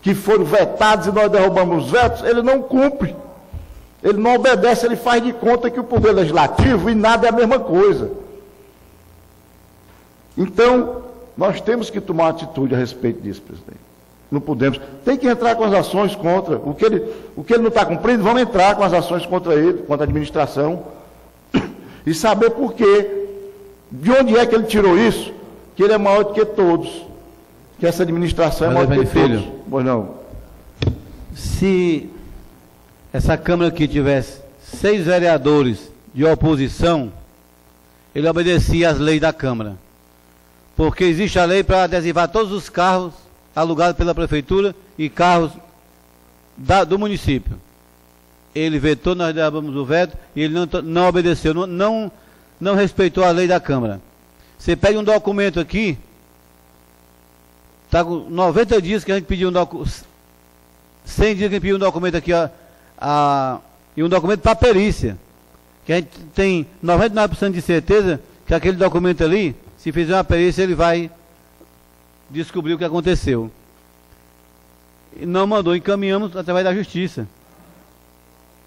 que foram vetados e nós derrubamos os vetos, ele não cumpre. Ele não obedece, ele faz de conta que o poder legislativo e nada é a mesma coisa. Então, nós temos que tomar atitude a respeito disso, presidente. Não podemos. Tem que entrar com as ações contra. O que ele não está cumprindo, vamos entrar com as ações contra ele, contra a administração. E saber por quê. De onde é que ele tirou isso? Que ele é maior do que todos. Que essa administração é maior do que todos. Pois não. Se essa Câmara aqui tivesse 6 vereadores de oposição, ele obedecia às leis da Câmara. Porque existe a lei para adesivar todos os carros alugados pela Prefeitura e carros do município. Ele vetou, nós derrubamos o veto, e ele não obedeceu, não respeitou a lei da Câmara. Você pega um documento aqui, está com 90 dias que a gente pediu um documento, 100 dias que a gente pediu um documento aqui, e um documento para perícia, que a gente tem 99% de certeza que aquele documento ali, se fizer uma perícia, ele vai descobrir o que aconteceu. E não mandou, encaminhamos através da Justiça.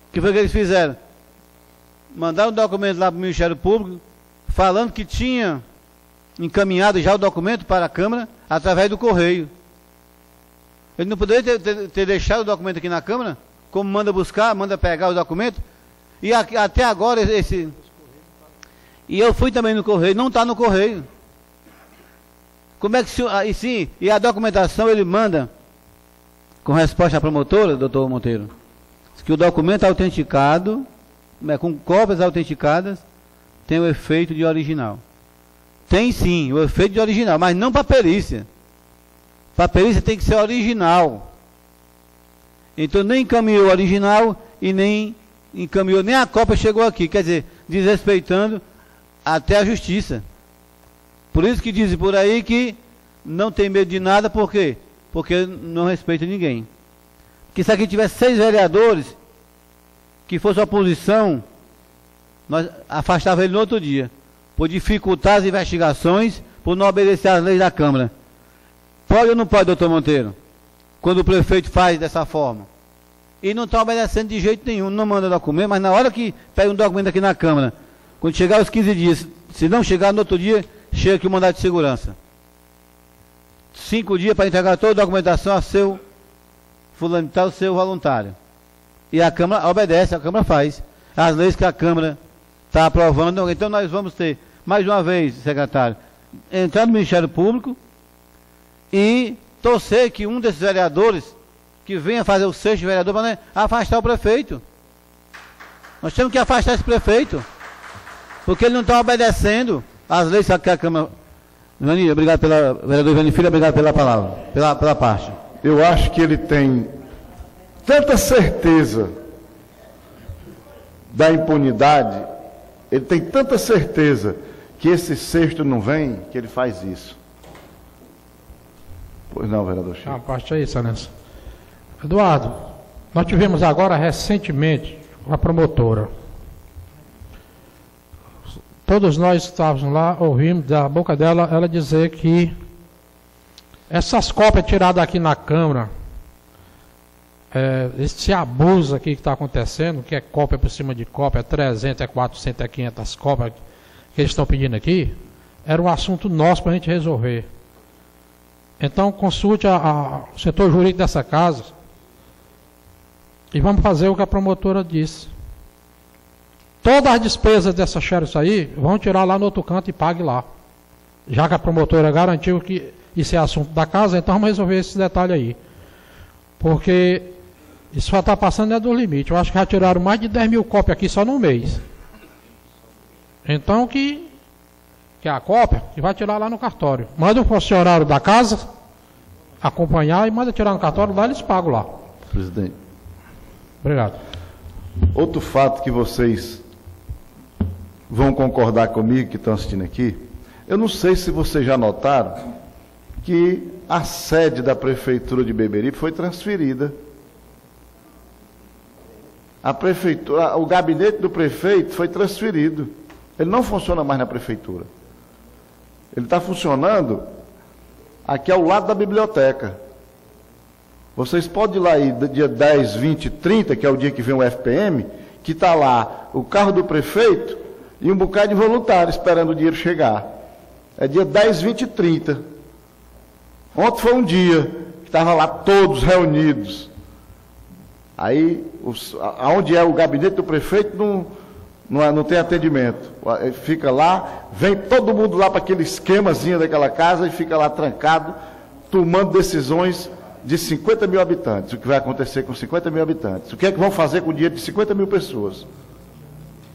O que foi que eles fizeram? Mandaram um documento lá para o Ministério Público, falando que tinha encaminhado já o documento para a Câmara através do correio. Ele não poderia ter deixado o documento aqui na Câmara, como manda buscar, manda pegar o documento, e até agora E eu fui também no correio, não está no correio. Como é que e a documentação ele manda com resposta à promotora, doutor Monteiro, que o documento autenticado, com cópias autenticadas, tem o efeito de original. Tem sim o efeito de original, mas não para perícia. Para perícia tem que ser original. Então nem encaminhou o original e nem encaminhou, nem a cópia chegou aqui, quer dizer, desrespeitando até a justiça. Por isso que dizem por aí que não tem medo de nada, por quê? Porque não respeita ninguém. Que se aqui tivesse 6 vereadores, que fosse oposição, nós afastava ele no outro dia, por dificultar as investigações, por não obedecer às leis da Câmara. Pode ou não pode, doutor Monteiro? Quando o prefeito faz dessa forma. E não está obedecendo de jeito nenhum, não manda documento, mas na hora que pega um documento aqui na Câmara, quando chegar os 15 dias, se não chegar no outro dia, chega aqui o mandado de segurança. 5 dias para entregar toda a documentação a seu fulano tal, seu voluntário. E a Câmara obedece, a Câmara faz as leis que a Câmara está aprovando. Então nós vamos ter, mais uma vez, secretário, entrar no Ministério Público e torcer que um desses vereadores que venha fazer o 6º vereador para afastar o prefeito. Nós temos que afastar esse prefeito, porque ele não está obedecendo às leis que a Câmara... Ivani, obrigado vereador Ivani Filho, obrigado pela palavra, pela parte. Eu acho que ele tem tanta certeza da impunidade, ele tem tanta certeza que esse 6º não vem, que ele faz isso. Pois não, vereador Chico. A parte aí, excelência. Eduardo, nós tivemos agora recentemente uma promotora. Todos nós que estávamos lá ouvimos da boca dela ela dizer que essas cópias tiradas aqui na Câmara, esse abuso aqui que está acontecendo, que é cópia por cima de cópia, é 300, é 400, é 500 cópias que eles estão pedindo aqui, era um assunto nosso para a gente resolver. Então consulte o setor jurídico dessa casa e vamos fazer o que a promotora disse. Todas as despesas dessa xerox aí, vão tirar lá no outro canto e pague lá. Já que a promotora garantiu que isso é assunto da casa, então vamos resolver esse detalhe aí. Porque isso só está passando do limite. Eu acho que já tiraram mais de 10 mil cópias aqui só num mês. Então que a cópia, que vai tirar lá no cartório. Manda o funcionário da casa acompanhar e manda tirar no cartório, lá eles pagam lá. Presidente. Obrigado. Outro fato que vocês vão concordar comigo, que estão assistindo aqui, eu não sei se vocês já notaram que a sede da Prefeitura de Beberibe foi transferida. A Prefeitura, o gabinete do prefeito foi transferido. Ele não funciona mais na Prefeitura. Ele está funcionando aqui ao lado da biblioteca. Vocês podem ir lá aí, dia 10, 20, 30, que é o dia que vem o FPM, que está lá o carro do prefeito e um bocado de voluntário esperando o dinheiro chegar. É dia 10, 20 e 30. Ontem foi um dia que estavam lá todos reunidos. Aí, aonde é o gabinete do prefeito, não tem atendimento. Fica lá, vem todo mundo lá para aquele esquemazinho daquela casa e fica lá trancado, tomando decisões de 50 mil habitantes. O que vai acontecer com 50 mil habitantes? O que é que vão fazer com o dinheiro de 50 mil pessoas?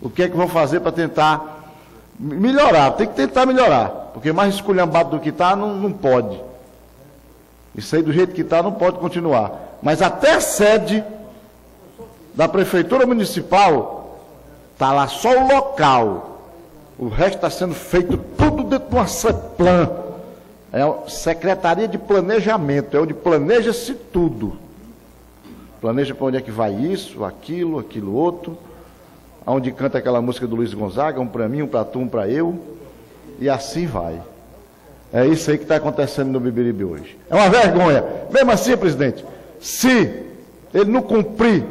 O que é que vão fazer para tentar melhorar? Tem que tentar melhorar, porque mais esculhambado do que está, não pode. Isso aí do jeito que está não pode continuar. Mas até a sede da Prefeitura Municipal está lá só o local. O resto está sendo feito tudo dentro de uma CEPLAN. É a Secretaria de Planejamento, é onde planeja-se tudo. Planeja para onde é que vai isso, aquilo outro. Onde canta aquela música do Luiz Gonzaga, um para mim, um para tu, um para eu. E assim vai. É isso aí que está acontecendo no Beberibe hoje. É uma vergonha. Mesmo assim, presidente, se ele não cumprir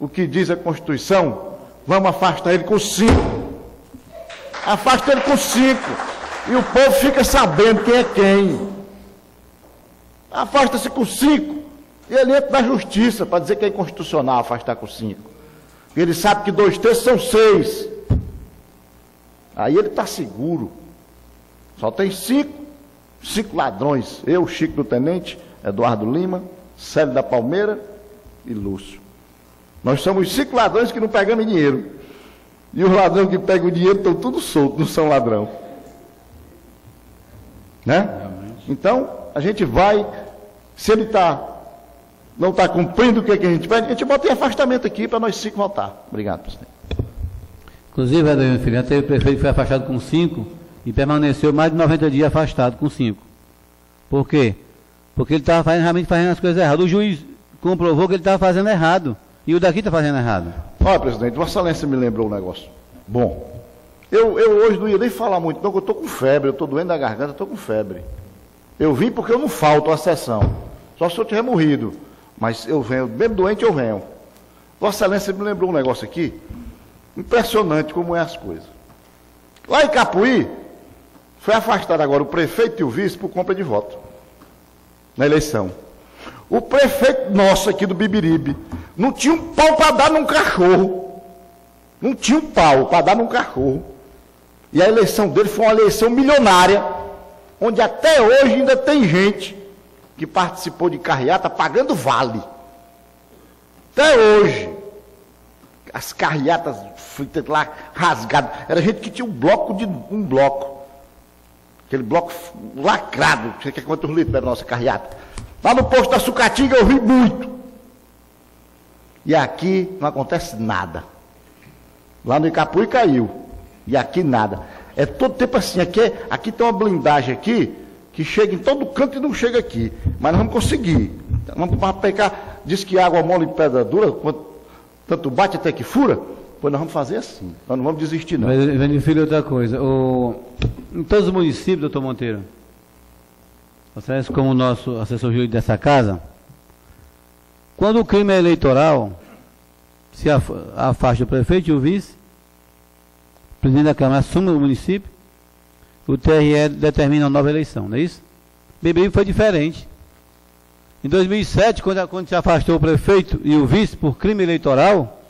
o que diz a Constituição, vamos afastar ele com 5. Afasta ele com 5. E o povo fica sabendo quem é quem. Afasta-se com 5. E ele entra na justiça para dizer que é inconstitucional afastar com 5. E ele sabe que 2 terços são 6. Aí ele está seguro. Só tem 5 ladrões. Eu, Chico do Tenente, Eduardo Lima, Célio da Palmeira e Lúcio. Nós somos 5 ladrões que não pegamos dinheiro. E os ladrões que pegam o dinheiro estão tudo soltos, não são ladrão. Né? Então, a gente vai, se ele está não está cumprindo o que a gente pede, a gente bota em afastamento aqui para nós 5 votar. Obrigado, presidente. Inclusive, vereador Filho, teve o prefeito que foi afastado com 5 e permaneceu mais de 90 dias afastado com 5. Por quê? Porque ele estava realmente fazendo as coisas erradas. O juiz comprovou que ele estava fazendo errado. E o daqui está fazendo errado. Olha, presidente, Vossa Excelência me lembrou um negócio bom. Eu hoje não ia nem falar muito, não, porque eu estou com febre, eu estou doendo da garganta, estou com febre. Eu vim porque eu não falto à sessão. Só se eu tiver morrido. Mas eu venho, mesmo doente eu venho. Vossa Excelência me lembrou um negócio aqui, impressionante como é as coisas. Lá em Capuí, foi afastado agora o prefeito e o vice por compra de voto. Na eleição. O prefeito nosso aqui do Bibiribe não tinha um pau para dar num cachorro. Não tinha um pau para dar num cachorro. E a eleição dele foi uma eleição milionária, onde até hoje ainda tem gente que participou de carreata pagando vale. Até hoje. As carreatas fritas lá rasgadas. Era gente que tinha um bloco. Aquele bloco lacrado. Você quer quantos litros era a nossa carreata? Lá no posto da Sucatinga eu vi muito. E aqui não acontece nada. Lá no Icapuí caiu. E aqui nada. É todo tempo assim. Aqui tem uma blindagem aqui, que chega em todo canto e não chega aqui. Mas nós vamos conseguir. Vamos pegar, diz que água mole em pedra dura, tanto bate até que fura. Pois nós vamos fazer assim. Nós não vamos desistir, não. Mas, filho, outra coisa. Em todos os municípios, doutor Monteiro, você como o nosso assessor jurídico dessa casa, quando o crime é eleitoral, se afasta o prefeito e o vice, o presidente da Câmara assume o município, o TRE determina uma nova eleição, não é isso? Beberibe foi diferente. Em 2007, quando se afastou o prefeito e o vice por crime eleitoral,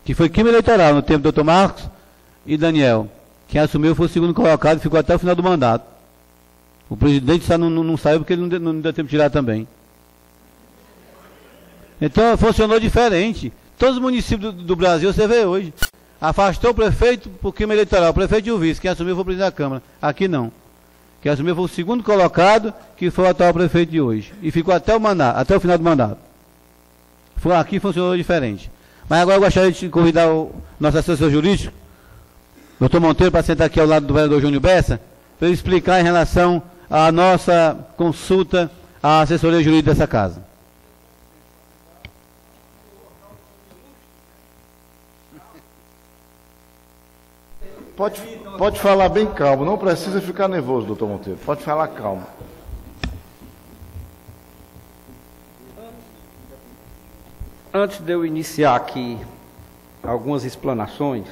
que foi crime eleitoral no tempo do Dr. Marcos e Daniel, quem assumiu foi o segundo colocado e ficou até o final do mandato. O presidente não saiu porque ele não deu tempo de tirar também. Então funcionou diferente. Todos os municípios do Brasil, você vê hoje, afastou o prefeito por crime eleitoral, o prefeito e o vice, quem assumiu foi o presidente da Câmara. Aqui não. Quem assumiu foi o segundo colocado, que foi o atual prefeito de hoje. E ficou até o final do mandato. Aqui funcionou diferente. Mas agora eu gostaria de convidar o nosso assessor jurídico, doutor Monteiro, para sentar aqui ao lado do vereador Júnior Bessa, para ele explicar em relação à nossa consulta à assessoria jurídica dessa casa. Pode falar bem calmo, não precisa ficar nervoso, doutor Monteiro. Pode falar calmo. Antes de eu iniciar aqui algumas explanações,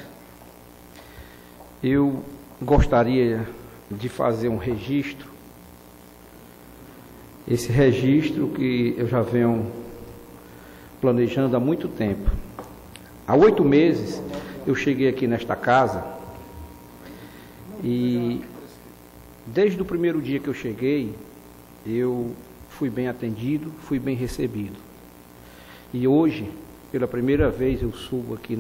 eu gostaria de fazer um registro. Esse registro que eu já venho planejando há muito tempo. Há 8 meses eu cheguei aqui nesta casa e desde o primeiro dia que eu cheguei, eu fui bem atendido, fui bem recebido. E hoje, pela primeira vez, eu subo aqui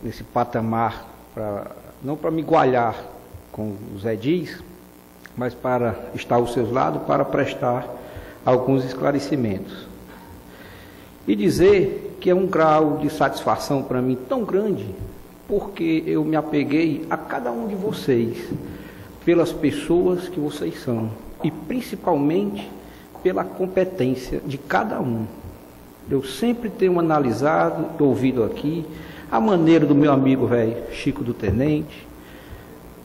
nesse patamar, não para me igualar com os edis, mas para estar aos seus lados, para prestar alguns esclarecimentos. E dizer que é um grau de satisfação para mim tão grande, porque eu me apeguei a cada um de vocês, pelas pessoas que vocês são, e principalmente pela competência de cada um. Eu sempre tenho analisado, ouvido aqui, a maneira do meu amigo velho Chico do Tenente,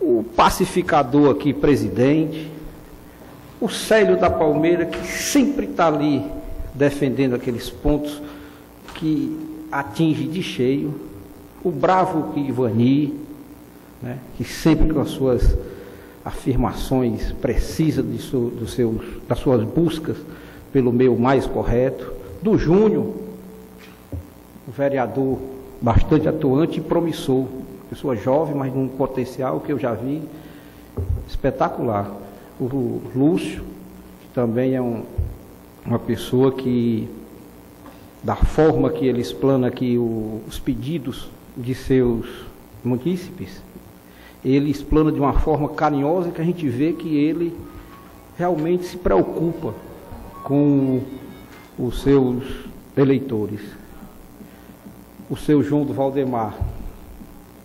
o pacificador aqui, presidente, o Célio da Palmeira, que sempre está ali defendendo aqueles pontos que atinge de cheio, o bravo Ivani, né, que sempre com as suas afirmações precisas das suas buscas pelo meio mais correto, do Júnior, um vereador bastante atuante e promissor, pessoa jovem, mas num potencial que eu já vi espetacular. O Lúcio, que também é uma pessoa que, da forma que ele explana aqui os pedidos de seus munícipes, ele explana de uma forma carinhosa que a gente vê que ele realmente se preocupa com os seus eleitores. O seu João do Valdemar,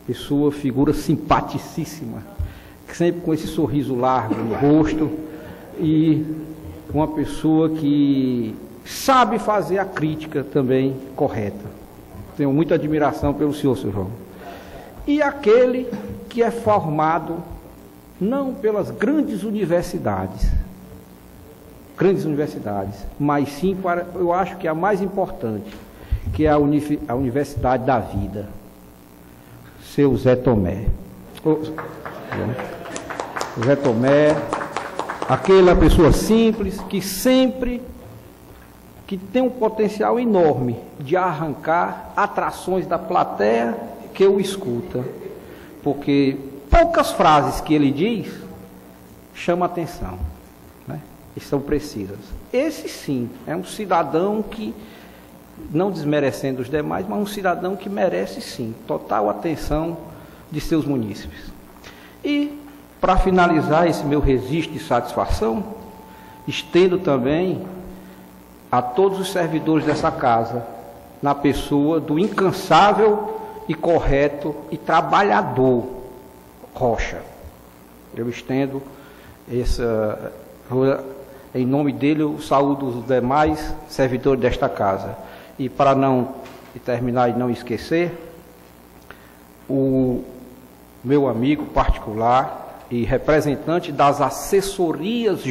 pessoa, figura simpaticíssima, sempre com esse sorriso largo no rosto, e uma pessoa que sabe fazer a crítica também correta. Tenho muita admiração pelo senhor, seu João. E aquele que é formado não pelas grandes universidades, mas sim para, eu acho que é a mais importante, que é a Universidade da Vida, seu Zé Tomé. Zé Tomé, aquela pessoa simples que tem um potencial enorme de arrancar atrações da plateia que o escuta, porque poucas frases que ele diz chamam atenção, né? E são precisas. Esse sim é um cidadão que, não desmerecendo os demais, mas um cidadão que merece sim total atenção de seus munícipes. E para finalizar esse meu registro de satisfação, estendo também a todos os servidores dessa casa, na pessoa do incansável e correto e trabalhador Rocha. Eu estendo em nome dele, eu saúdo os demais servidores desta casa. E para não terminar e não esquecer, o meu amigo particular e representante das assessorias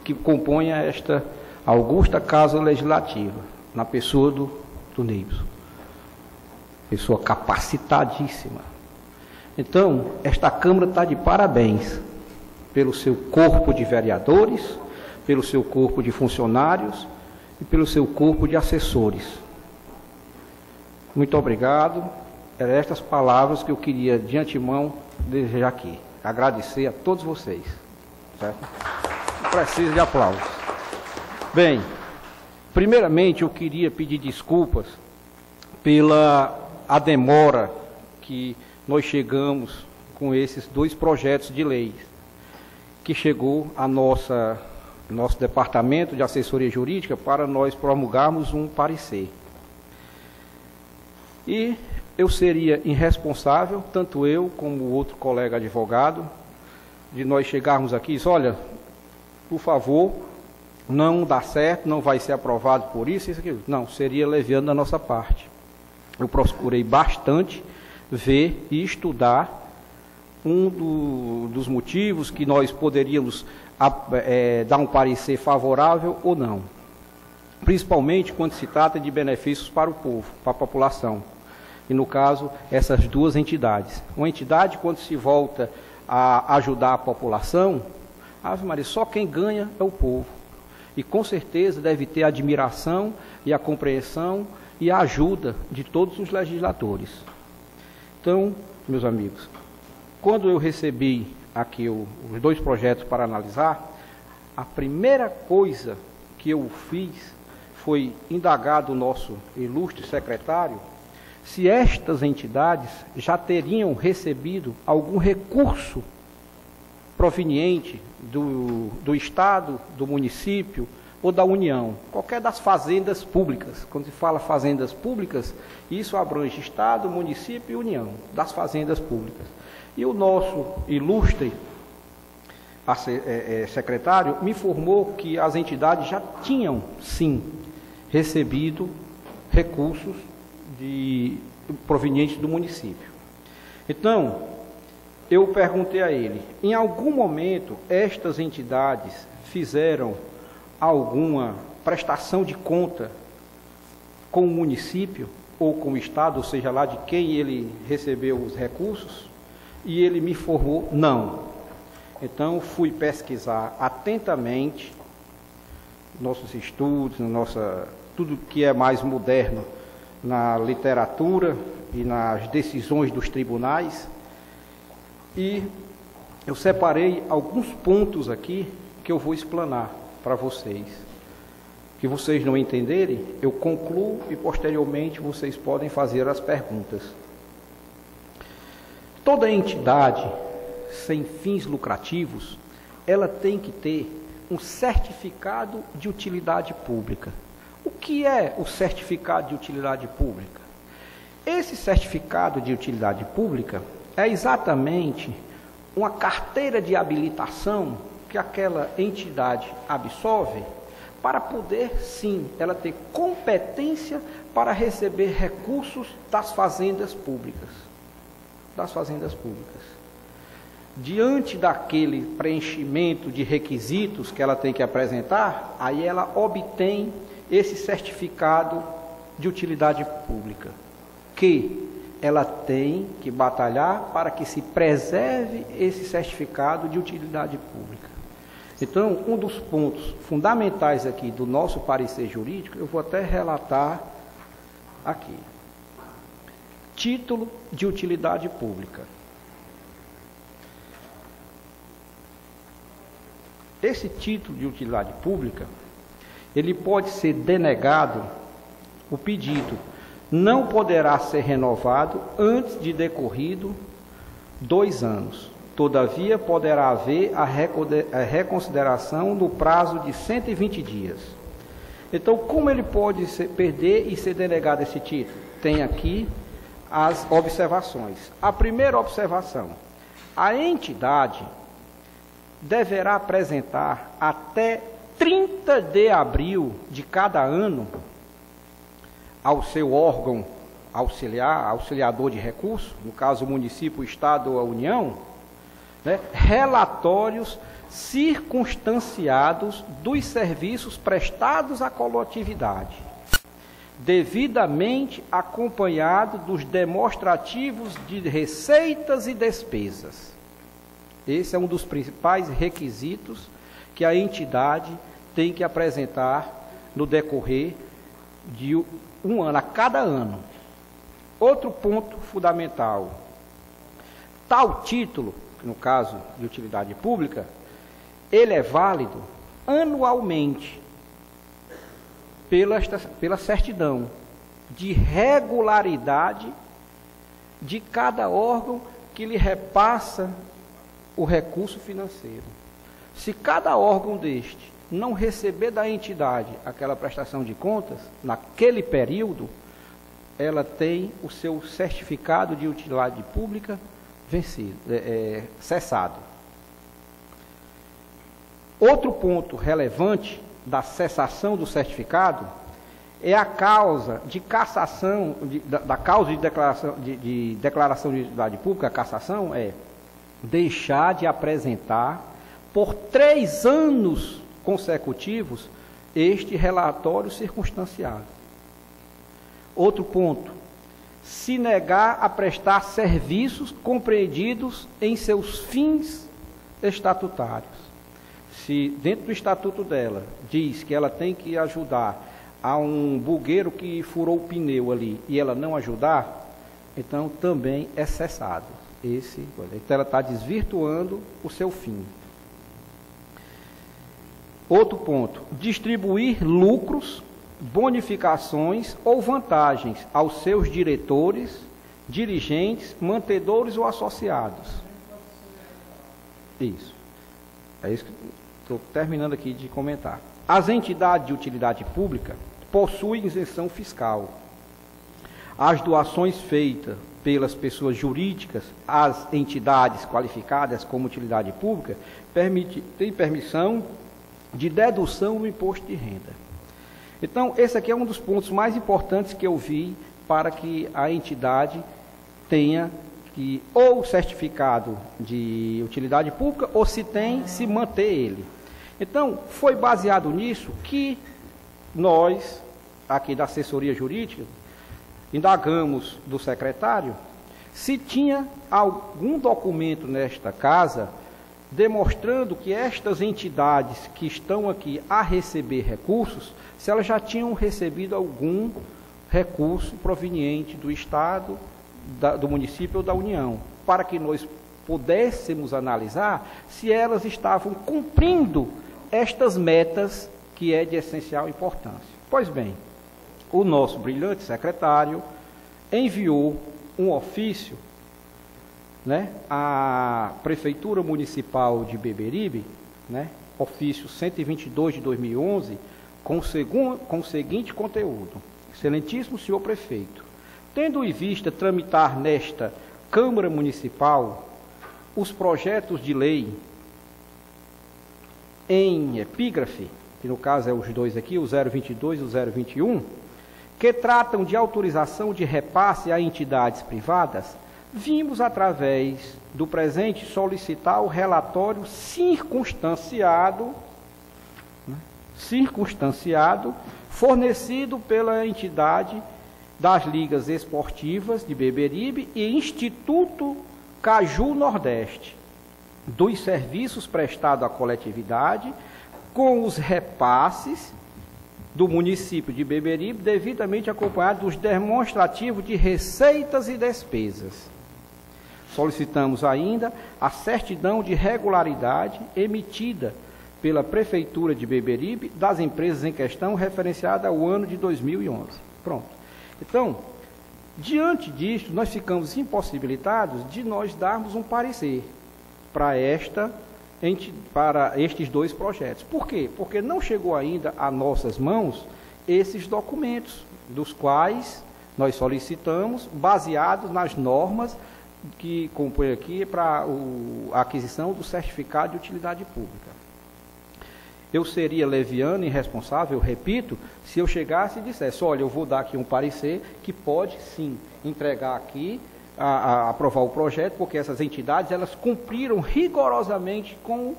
que compõem esta augusta Casa Legislativa, na pessoa do Neibson. Pessoa capacitadíssima. Então, esta Câmara está de parabéns pelo seu corpo de vereadores, pelo seu corpo de funcionários e pelo seu corpo de assessores. Muito obrigado. Eram estas palavras que eu queria de antemão desejar aqui. Agradecer a todos vocês. Certo? Preciso de aplausos. Bem, primeiramente eu queria pedir desculpas pela a demora que nós chegamos com esses 2 projetos de lei, que chegou a nosso departamento de assessoria jurídica para nós promulgarmos um parecer. E eu seria irresponsável, tanto eu como o outro colega advogado, de nós chegarmos aqui e dizer, olha, por favor, não dá certo, não vai ser aprovado por isso, isso, aquilo. Não, seria leviando da nossa parte. Eu procurei bastante ver e estudar dos motivos que nós poderíamos dar um parecer favorável ou não. Principalmente quando se trata de benefícios para o povo, para a população. E no caso, essas 2 entidades. Uma entidade, quando se volta a ajudar a população, Ave Maria, só quem ganha é o povo. E com certeza deve ter a admiração e a compreensão e a ajuda de todos os legisladores. Então, meus amigos, quando eu recebi aqui os 2 projetos para analisar, a primeira coisa que eu fiz foi indagar do nosso ilustre secretário se estas entidades já teriam recebido algum recurso proveniente do Estado, do município ou da União, qualquer das fazendas públicas. Quando se fala fazendas públicas, isso abrange Estado, município e União, das fazendas públicas. E o nosso ilustre secretário me informou que as entidades já tinham, sim, recebido recursos provenientes do município. Então, eu perguntei a ele, em algum momento estas entidades fizeram alguma prestação de conta com o município ou com o Estado, ou seja, lá de quem ele recebeu os recursos? E ele me informou, não. Então, fui pesquisar atentamente nossos estudos, tudo que é mais moderno na literatura e nas decisões dos tribunais, e eu separei alguns pontos aqui que eu vou explanar para vocês. Que vocês não entenderem, eu concluo e posteriormente vocês podem fazer as perguntas. Toda entidade sem fins lucrativos, ela tem que ter um certificado de utilidade pública. O que é o certificado de utilidade pública? Esse certificado de utilidade pública é exatamente uma carteira de habilitação que aquela entidade absorve para poder, sim, ela ter competência para receber recursos das fazendas públicas. Das fazendas públicas. Diante daquele preenchimento de requisitos que ela tem que apresentar, aí ela obtém esse certificado de utilidade pública, que ela tem que batalhar para que se preserve esse certificado de utilidade pública. Então, um dos pontos fundamentais aqui do nosso parecer jurídico, eu vou até relatar aqui. Título de utilidade pública. Esse título de utilidade pública, ele pode ser denegado, o pedido não poderá ser renovado antes de decorrido 2 anos. Todavia, poderá haver a reconsideração no prazo de 120 dias. Então, como ele pode perder e ser denegado esse título? Tem aqui as observações. A primeira observação: a entidade deverá apresentar até 30 de abril de cada ano ao seu órgão auxiliador de recursos, no caso o município, o estado ou a União, né, relatórios circunstanciados dos serviços prestados à coletividade, devidamente acompanhado dos demonstrativos de receitas e despesas. Esse é um dos principais requisitos que a entidade tem que apresentar no decorrer de 1 ano, a cada ano. Outro ponto fundamental: tal título, no caso de utilidade pública, ele é válido anualmente pela certidão de regularidade de cada órgão que lhe repassa o recurso financeiro. Se cada órgão deste não receber da entidade aquela prestação de contas, naquele período, ela tem o seu certificado de utilidade pública vencido, cessado. Outro ponto relevante da cessação do certificado é a causa de cassação, da causa de declaração de utilidade pública. A cassação é deixar de apresentar por 3 anos consecutivos este relatório circunstanciado. Outro ponto: se negar a prestar serviços compreendidos em seus fins estatutários. Se dentro do estatuto dela diz que ela tem que ajudar a um bugueiro que furou o pneu ali e ela não ajudar, então também é cessado. Então ela está desvirtuando o seu fim. Outro ponto: distribuir lucros, bonificações ou vantagens aos seus diretores, dirigentes, mantedores ou associados. Isso. É isso que estou terminando aqui de comentar. As entidades de utilidade pública possuem isenção fiscal. As doações feitas pelas pessoas jurídicas às entidades qualificadas como utilidade pública têm permissão de dedução do imposto de renda. Então, esse aqui é um dos pontos mais importantes que eu vi para que a entidade tenha que ou certificado de utilidade pública, ou se tem, se manter ele. Então, foi baseado nisso que nós, aqui da assessoria jurídica, indagamos do secretário se tinha algum documento nesta casa demonstrando que estas entidades que estão aqui a receber recursos, se elas já tinham recebido algum recurso proveniente do Estado, do município ou da União, para que nós pudéssemos analisar se elas estavam cumprindo estas metas que é de essencial importância. Pois bem, o nosso brilhante secretário enviou um ofício, né, à Prefeitura Municipal de Beberibe, né, ofício 122 de 2011, com o seguinte conteúdo. Excelentíssimo senhor prefeito, tendo em vista tramitar nesta Câmara Municipal os projetos de lei em epígrafe, que no caso é os dois aqui, o 022 e o 021, que tratam de autorização de repasse a entidades privadas, vimos através do presente solicitar o relatório circunstanciado, fornecido pela entidade das Ligas Esportivas de Beberibe e Instituto Caju Nordeste, dos serviços prestados à coletividade, com os repasses do município de Beberibe, devidamente acompanhados dos demonstrativos de receitas e despesas. Solicitamos ainda a certidão de regularidade emitida pela Prefeitura de Beberibe das empresas em questão, referenciada ao ano de 2011. Pronto. Então, diante disso, nós ficamos impossibilitados de nós darmos um parecer para estes dois projetos. Por quê? Porque não chegou ainda a nossas mãos esses documentos, dos quais nós solicitamos, baseados nas normas que compõem aqui para a aquisição do certificado de utilidade pública. Eu seria leviano e irresponsável, repito, se eu chegasse e dissesse, olha, eu vou dar aqui um parecer que pode sim entregar aqui, a aprovar o projeto, porque essas entidades elas cumpriram rigorosamente com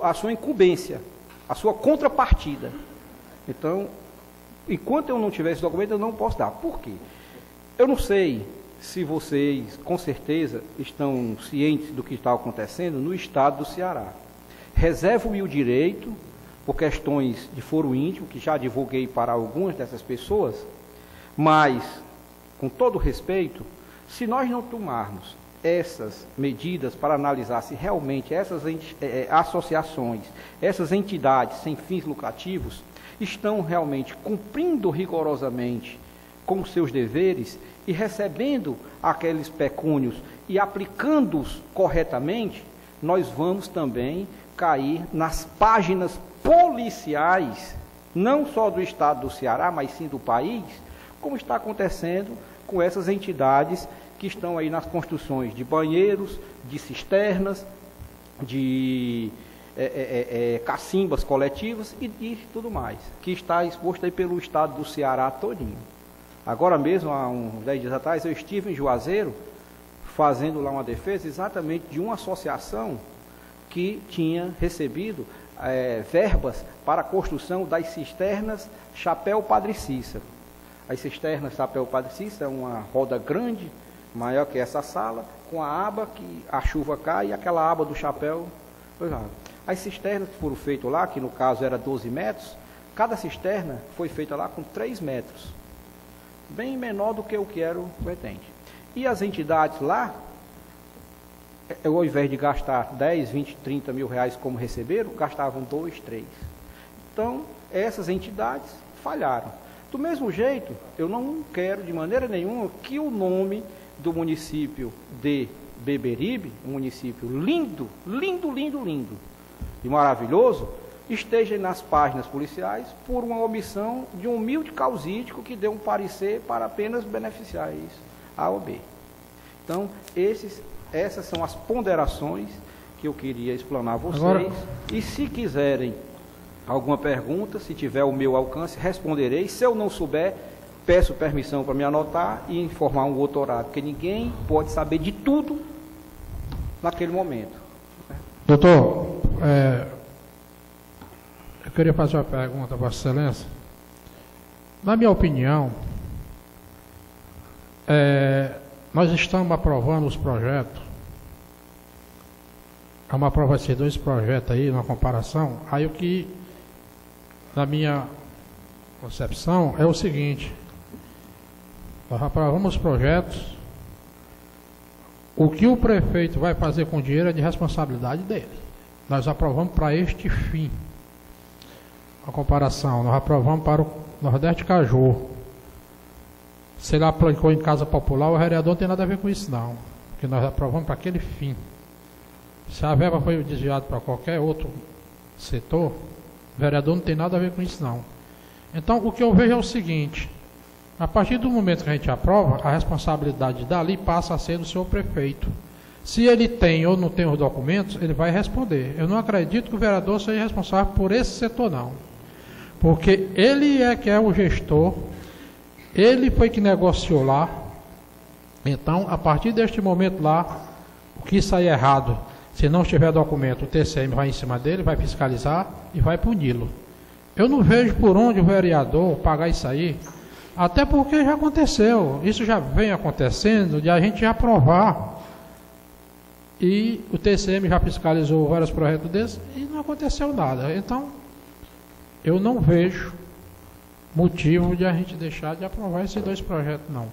a sua incumbência, a sua contrapartida. Então, enquanto eu não tiver esse documento, eu não posso dar. Por quê? Eu não sei se vocês, com certeza, estão cientes do que está acontecendo no estado do Ceará. Reservo-me o direito, por questões de foro íntimo, que já divulguei para algumas dessas pessoas, mas, com todo respeito, se nós não tomarmos essas medidas para analisar se realmente essas associações, essas entidades sem fins lucrativos, estão realmente cumprindo rigorosamente com seus deveres e recebendo aqueles pecúnios e aplicando-os corretamente, nós vamos também cair nas páginas policiais, não só do estado do Ceará, mas sim do país, como está acontecendo com essas entidades que estão aí nas construções de banheiros, de cisternas, de cacimbas coletivas e tudo mais, que está exposto aí pelo estado do Ceará todinho. Agora mesmo, há uns 10 dias atrás, eu estive em Juazeiro, fazendo lá uma defesa exatamente de uma associação que tinha recebido verbas para a construção das cisternas Chapéu Padre Cícero. As cisternas Chapéu Padre Cícero é uma roda grande, maior que essa sala, com a aba que a chuva cai e aquela aba do chapéu. As cisternas que foram feitas lá, que no caso era 12 metros, cada cisterna foi feita lá com 3 metros, bem menor do que o que era o vertente. E as entidades lá, ao invés de gastar 10, 20, 30 mil reais como receberam, gastavam 2, 3. Então, essas entidades falharam. Do mesmo jeito, eu não quero de maneira nenhuma que o nome do município de Beberibe, um município lindo, lindo, lindo, lindo e maravilhoso, esteja nas páginas policiais por uma omissão de um humilde causídico que deu um parecer para apenas beneficiar isso, A ou B. Então, essas são as ponderações que eu queria explanar a vocês. Agora, e se quiserem alguma pergunta, se tiver o meu alcance, responderei. Se eu não souber, peço permissão para me anotar e informar um outro horário, porque ninguém pode saber de tudo naquele momento. Doutor, eu queria fazer uma pergunta a Vossa Excelência. Na minha opinião, nós estamos aprovando os projetos. Vamos aprovar esses 2 projetos aí, numa comparação. Aí o que, na minha concepção, é o seguinte: nós aprovamos os projetos, o que o prefeito vai fazer com o dinheiro é de responsabilidade dele. Nós aprovamos para este fim. A comparação, nós aprovamos para o Nordeste Caju. Se ele aplicou em casa popular, o vereador não tem nada a ver com isso não, porque nós aprovamos para aquele fim. Se a verba foi desviada para qualquer outro setor, O vereador não tem nada a ver com isso, não. Então, o que eu vejo é o seguinte: a partir do momento que a gente aprova, a responsabilidade dali passa a ser do senhor prefeito. Se ele tem ou não tem os documentos, ele vai responder. Eu não acredito que o vereador seja responsável por esse setor, não. Porque ele é que é o gestor, ele foi que negociou lá. Então, a partir deste momento lá, o que sair errado, se não tiver documento, o TCM vai em cima dele, vai fiscalizar e vai puni-lo. Eu não vejo por onde o vereador pagar isso aí, até porque já aconteceu. Isso já vem acontecendo, de a gente já aprovar. E o TCM já fiscalizou vários projetos desses e não aconteceu nada. Então, eu não vejo motivo de a gente deixar de aprovar esses 2 projetos, não.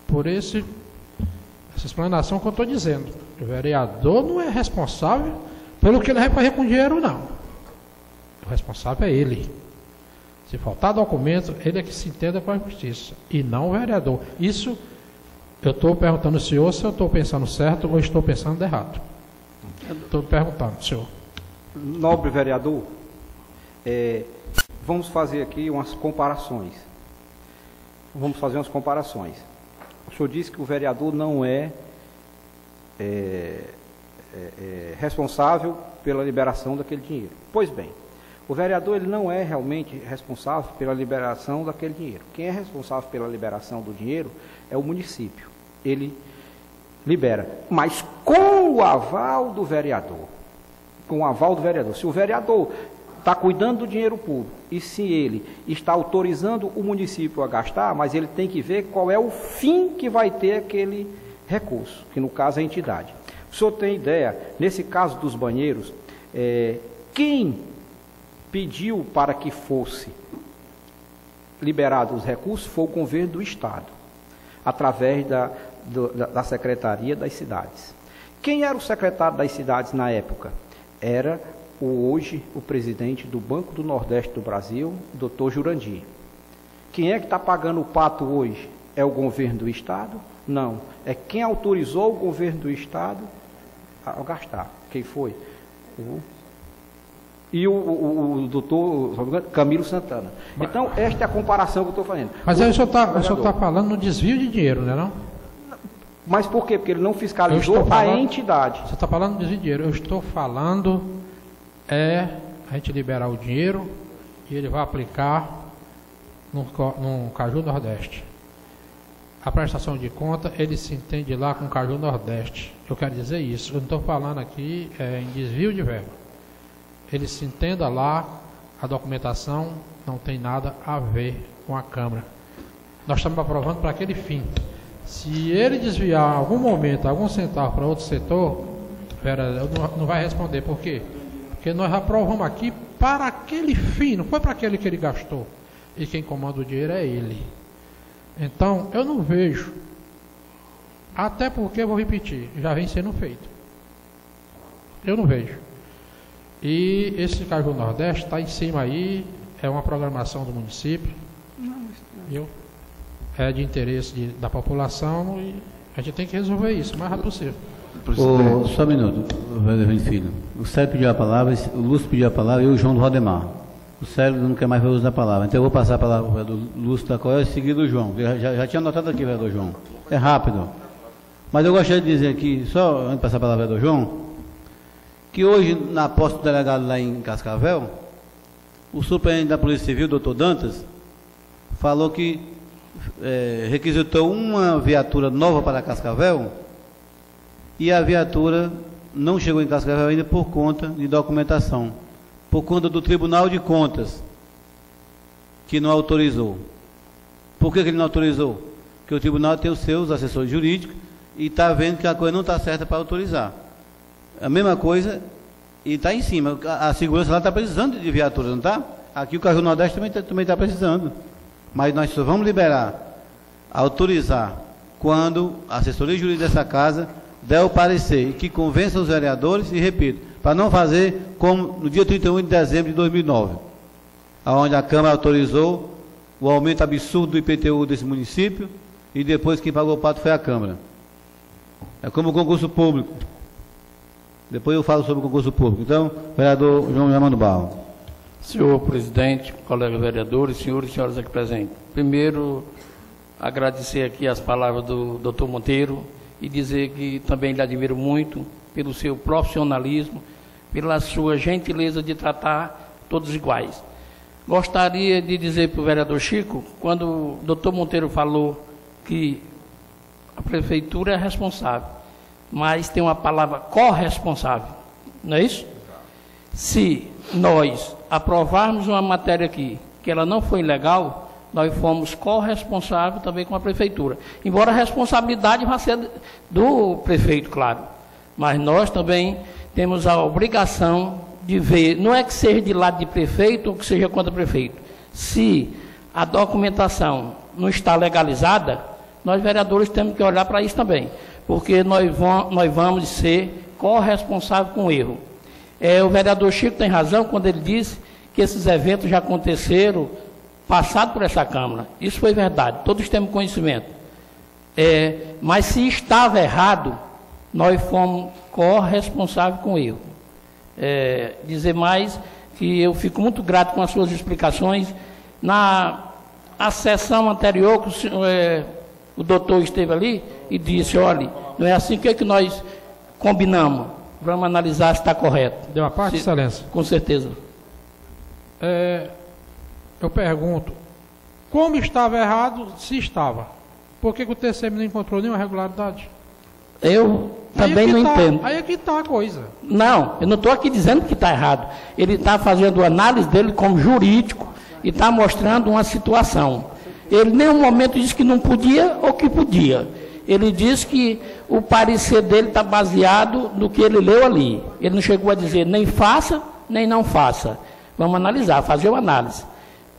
Por essa explanação que eu estou dizendo. O vereador não é responsável pelo que ele vai fazer com dinheiro, não. O responsável é ele. Se faltar documento, ele é que se entenda com a justiça, e não o vereador. Isso, eu estou perguntando ao senhor se eu estou pensando certo ou estou pensando errado. Estou perguntando, senhor. Nobre vereador, vamos fazer aqui umas comparações. O senhor disse que o vereador não é responsável pela liberação daquele dinheiro. Pois bem, o vereador ele não é realmente responsável pela liberação daquele dinheiro. Quem é responsável pela liberação do dinheiro é o município. Ele libera, mas com o aval do vereador. Com o aval do vereador. Se o vereador está cuidando do dinheiro público e se ele está autorizando o município a gastar, mas ele tem que ver qual é o fim que vai ter aquele recurso, que no caso é a entidade. O senhor tem ideia, nesse caso dos banheiros, quem pediu para que fosse liberado os recursos foi o governo do Estado, através da Secretaria das Cidades. Quem era o secretário das cidades na época? Era hoje o presidente do Banco do Nordeste do Brasil, Dr. Jurandir. Quem é que está pagando o pato hoje? É o governo do Estado? Não. É quem autorizou o governo do Estado a gastar. Quem foi? E o doutor Camilo Santana. Então, esta é a comparação que eu estou fazendo. Mas aí o senhor está falando no desvio de dinheiro, não é não? Mas por quê? Porque ele não fiscalizou a entidade. Você está falando no desvio de dinheiro. Eu estou falando a gente liberar o dinheiro e ele vai aplicar no Caju Nordeste. A prestação de conta, ele se entende lá com o Caju Nordeste. Eu quero dizer isso. Eu não estou falando aqui em desvio de verba. Ele se entenda lá, a documentação não tem nada a ver com a Câmara. Nós estamos aprovando para aquele fim. Se ele desviar em algum momento, algum centavo para outro setor, não vai responder. Por quê? Porque nós aprovamos aqui para aquele fim, não foi para aquele que ele gastou. E quem comanda o dinheiro é ele. Então, eu não vejo, até porque, eu vou repetir, já vem sendo feito. Eu não vejo. E esse Caju Nordeste está em cima aí, é uma programação do município, viu? É de interesse da população e a gente tem que resolver isso o mais rápido possível. Só um minuto, vereador Filho. O Sérgio pediu a palavra, o Lúcio pediu a palavra e o João do Rodemar. O Sérgio não quer mais ver o uso da palavra, então eu vou passar a palavra para o vereador Lúcio da Coel e seguir do João. Já tinha anotado aqui, vereador João. É rápido. Mas eu gostaria de dizer aqui, só antes de passar a palavra ao vereador João, que hoje, na posse do delegado lá em Cascavel, o superintendente da Polícia Civil, doutor Dantas, falou que requisitou uma viatura nova para Cascavel e a viatura não chegou em Cascavel ainda por conta de documentação, por conta do Tribunal de Contas, que não autorizou. Por que ele não autorizou? Porque o tribunal tem os seus assessores jurídicos e está vendo que a coisa não está certa para autorizar. A mesma coisa, e está em cima. A segurança lá está precisando de viaturas, não está? Aqui o Caju Nordeste também está precisando. Mas nós só vamos autorizar, quando a assessoria jurídica dessa casa der o parecer e que convença os vereadores, e repito, para não fazer como no dia 31 de dezembro de 2009, onde a Câmara autorizou o aumento absurdo do IPTU desse município e depois quem pagou o pato foi a Câmara. É como o concurso público. Depois eu falo sobre o concurso público. Então, vereador João Armando Barro. Senhor presidente, colegas vereadores, senhores e senhoras aqui presentes. Primeiro, agradecer aqui as palavras do Dr. Monteiro e dizer que também lhe admiro muito pelo seu profissionalismo, pela sua gentileza de tratar todos iguais. Gostaria de dizer para o vereador Chico, quando o Dr. Monteiro falou que a prefeitura é responsável, mas tem uma palavra corresponsável, não é isso? Se nós aprovarmos uma matéria aqui, que ela não foi legal, nós fomos corresponsáveis também com a prefeitura. Embora a responsabilidade vá ser do prefeito, claro. Mas nós também temos a obrigação de ver, não é que seja de lado de prefeito ou que seja contra prefeito. Se a documentação não está legalizada, nós vereadores temos que olhar para isso também. Porque nós vamos ser corresponsáveis com o erro. O vereador Chico tem razão quando ele disse que esses eventos já aconteceram passado por essa Câmara. Isso foi verdade, todos temos conhecimento. Mas se estava errado, nós fomos corresponsáveis com o erro. Dizer mais que eu fico muito grato com as suas explicações. Na sessão anterior, o doutor esteve ali e disse, olha, não é assim que nós combinamos. Vamos analisar se está correto. Deu a parte, excelência? Com certeza. Eu pergunto, como estava errado, se estava? Por que o TCM não encontrou nenhuma irregularidade? Eu também não entendo. Aí é que está a coisa. Não, eu não estou aqui dizendo que está errado. Ele está fazendo a análise dele como jurídico e está mostrando uma situação. Ele em nenhum momento disse que não podia ou que podia. Ele disse que o parecer dele está baseado no que ele leu ali. Ele não chegou a dizer nem faça, nem não faça. Vamos analisar, fazer uma análise.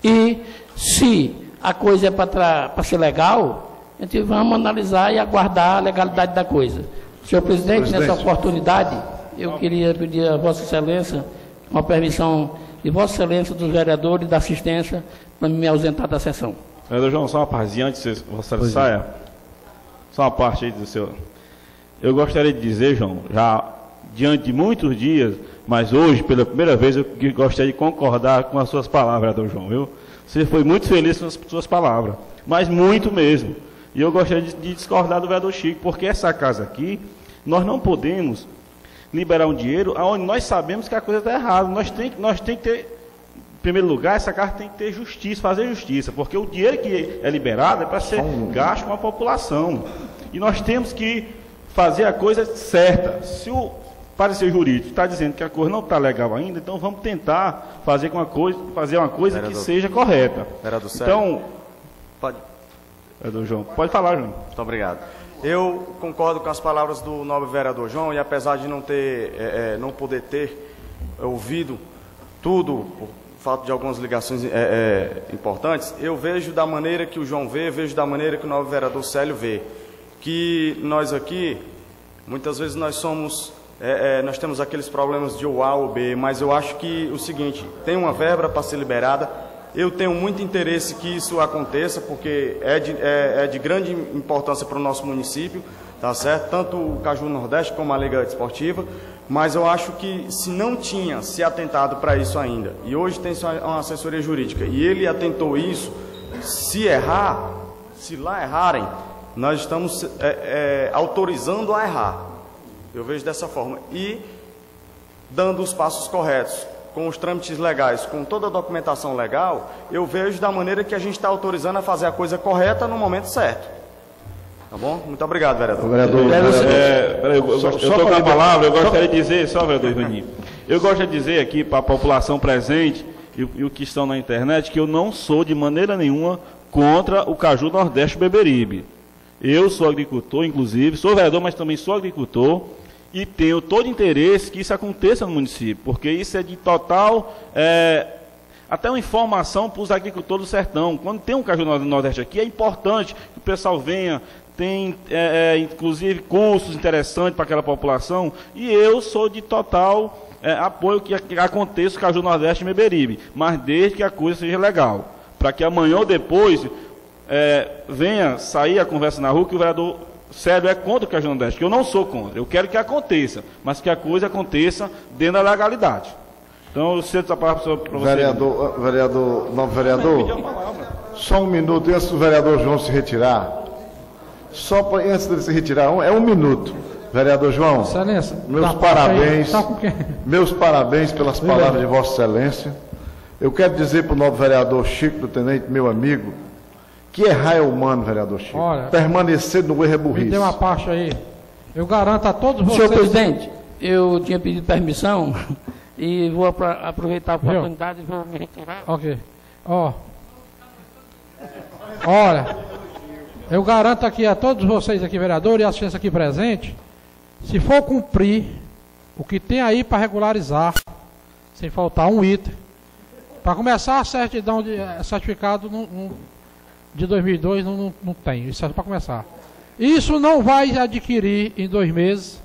E se a coisa é para ser legal, a gente vamos analisar e aguardar a legalidade da coisa. Senhor presidente, nessa oportunidade, eu queria pedir a Vossa Excelência, com a permissão de Vossa Excelência, dos vereadores e da assistência, para me ausentar da sessão. Vereador João, só uma partezinha antes que você saia. Só uma parte aí do seu... Eu gostaria de dizer, João, já diante de muitos dias, mas hoje, pela primeira vez, eu gostaria de concordar com as suas palavras, vereador João, viu? Você foi muito feliz com as suas palavras, mas muito mesmo. E eu gostaria de discordar do vereador Chico, porque essa casa aqui, nós não podemos liberar um dinheiro onde nós sabemos que a coisa está errada. Nós tem que ter... Em primeiro lugar, essa casa tem que ter justiça, fazer justiça, porque o dinheiro que é liberado é para ser gasto com a população. E nós temos que fazer a coisa certa. Se o parecer jurídico está dizendo que a coisa não está legal ainda, então vamos tentar fazer uma coisa vereador, que seja correta. Vereador então, pode. Vereador João, pode falar, João. Muito obrigado. Eu concordo com as palavras do nobre vereador João, e apesar de não poder ter ouvido tudo, fato de algumas ligações importantes, eu vejo da maneira que o João vê, vejo da maneira que o novo vereador Célio vê, que nós aqui, muitas vezes nós temos aqueles problemas de ou A ou B, mas eu acho que o seguinte, tem uma verba para ser liberada, eu tenho muito interesse que isso aconteça, porque é de grande importância para o nosso município, tá certo? Tanto o Caju Nordeste como a Liga Esportiva, mas eu acho que se não tinha se atentado para isso ainda, e hoje tem uma assessoria jurídica, e ele atentou isso, se lá errarem, nós estamos autorizando a errar. Eu vejo dessa forma. E dando os passos corretos, com os trâmites legais, com toda a documentação legal, eu vejo da maneira que a gente está autorizando a fazer a coisa correta no momento certo. Tá bom? Muito obrigado, vereador. Eu estou com a palavra, eu gostaria de dizer, só, vereador Ivaninho, eu gostaria de dizer aqui para a população presente e o que estão na internet, que eu não sou de maneira nenhuma contra o Caju Nordeste Beberibe. Eu sou agricultor, inclusive, sou vereador, mas também sou agricultor, e tenho todo interesse que isso aconteça no município, porque isso é de total... até uma informação para os agricultores do sertão. Quando tem um Caju Nordeste aqui, é importante que o pessoal venha, tem inclusive cursos interessantes para aquela população, e eu sou de total apoio que aconteça o Caju Nordeste em Beberibe, mas desde que a coisa seja legal, para que amanhã ou depois venha sair a conversa na rua que o vereador Célio é contra o Caju Nordeste, que eu não sou contra, eu quero que aconteça, mas que a coisa aconteça dentro da legalidade. Então, eu cedo a palavra para você. Novo vereador, só um minuto antes do vereador João se retirar. Antes dele se retirar, é um minuto. Vereador João, Excelência, meus parabéns, meus parabéns pelas palavras de Vossa Excelência. Eu quero dizer para o novo vereador Chico do Tenente, meu amigo, que errar é humano, vereador Chico. Olha, permanecer no erro é burrice. Me dê uma parte aí. Eu garanto a todos vocês... Senhor presidente, eu tinha pedido permissão e vou aproveitar a oportunidade e vou me retirar. Ok. Olha, eu garanto aqui a todos vocês aqui, vereadores, e assistência aqui presente, se for cumprir o que tem aí para regularizar, sem faltar um item, para começar a certidão de certificado de 2002 não tem, isso é para começar. Isso não vai adquirir em 2 meses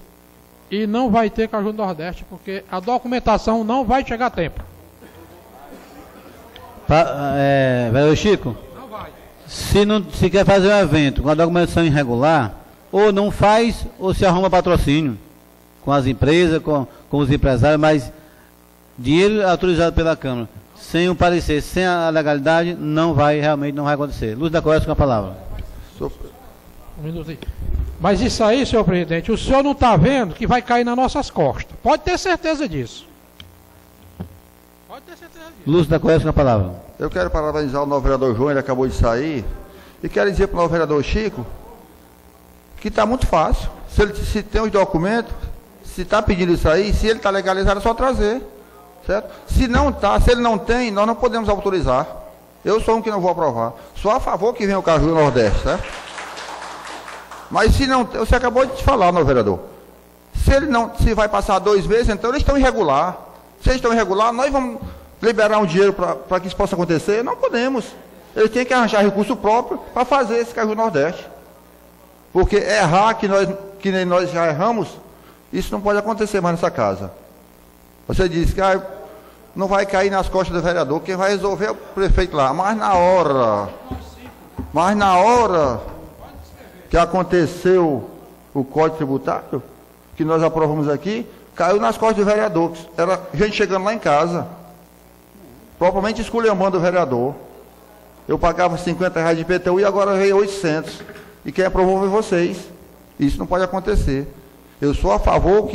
e não vai ter Caju do Nordeste, porque a documentação não vai chegar a tempo. Vereador Chico, Não vai. se quer fazer um evento com a documentação irregular, ou não faz, ou se arruma patrocínio com as empresas, com os empresários, mas dinheiro autorizado pela Câmara, sem um parecer, sem a legalidade, realmente não vai acontecer. Luz da Coesta com a palavra. Um minutinho. Mas isso aí, senhor presidente, o senhor não está vendo que vai cair nas nossas costas. Pode ter certeza disso. Pode ter certeza disso. Luz da Coesta com a palavra. Eu quero parabenizar o novo vereador João, ele acabou de sair. E quero dizer para o novo vereador Chico que está muito fácil. Se tem os documentos, se está pedindo isso aí, se ele está legalizado, é só trazer. Certo? Se não está, se ele não tem, nós não podemos autorizar. Eu sou um que não vou aprovar. Sou a favor que venha o Caju do Nordeste, certo? Mas se não, você acabou de falar, meu vereador. Se vai passar 2 vezes, então eles estão irregular. Se eles estão irregular, nós vamos liberar um dinheiro para que isso possa acontecer? Não podemos. Eles têm que arranjar recurso próprio para fazer esse Caju do Nordeste. Porque errar que nem nós já erramos, isso não pode acontecer mais nessa casa. Você disse que não vai cair nas costas do vereador, quem vai resolver é o prefeito lá. Mas na hora que aconteceu o Código Tributário, que nós aprovamos aqui, caiu nas costas do vereador. Era gente chegando lá em casa, propriamente esculhambando o vereador. Eu pagava R$50 de IPTU e agora veio 800. E quem aprovou foi vocês. Isso não pode acontecer. Eu sou a favor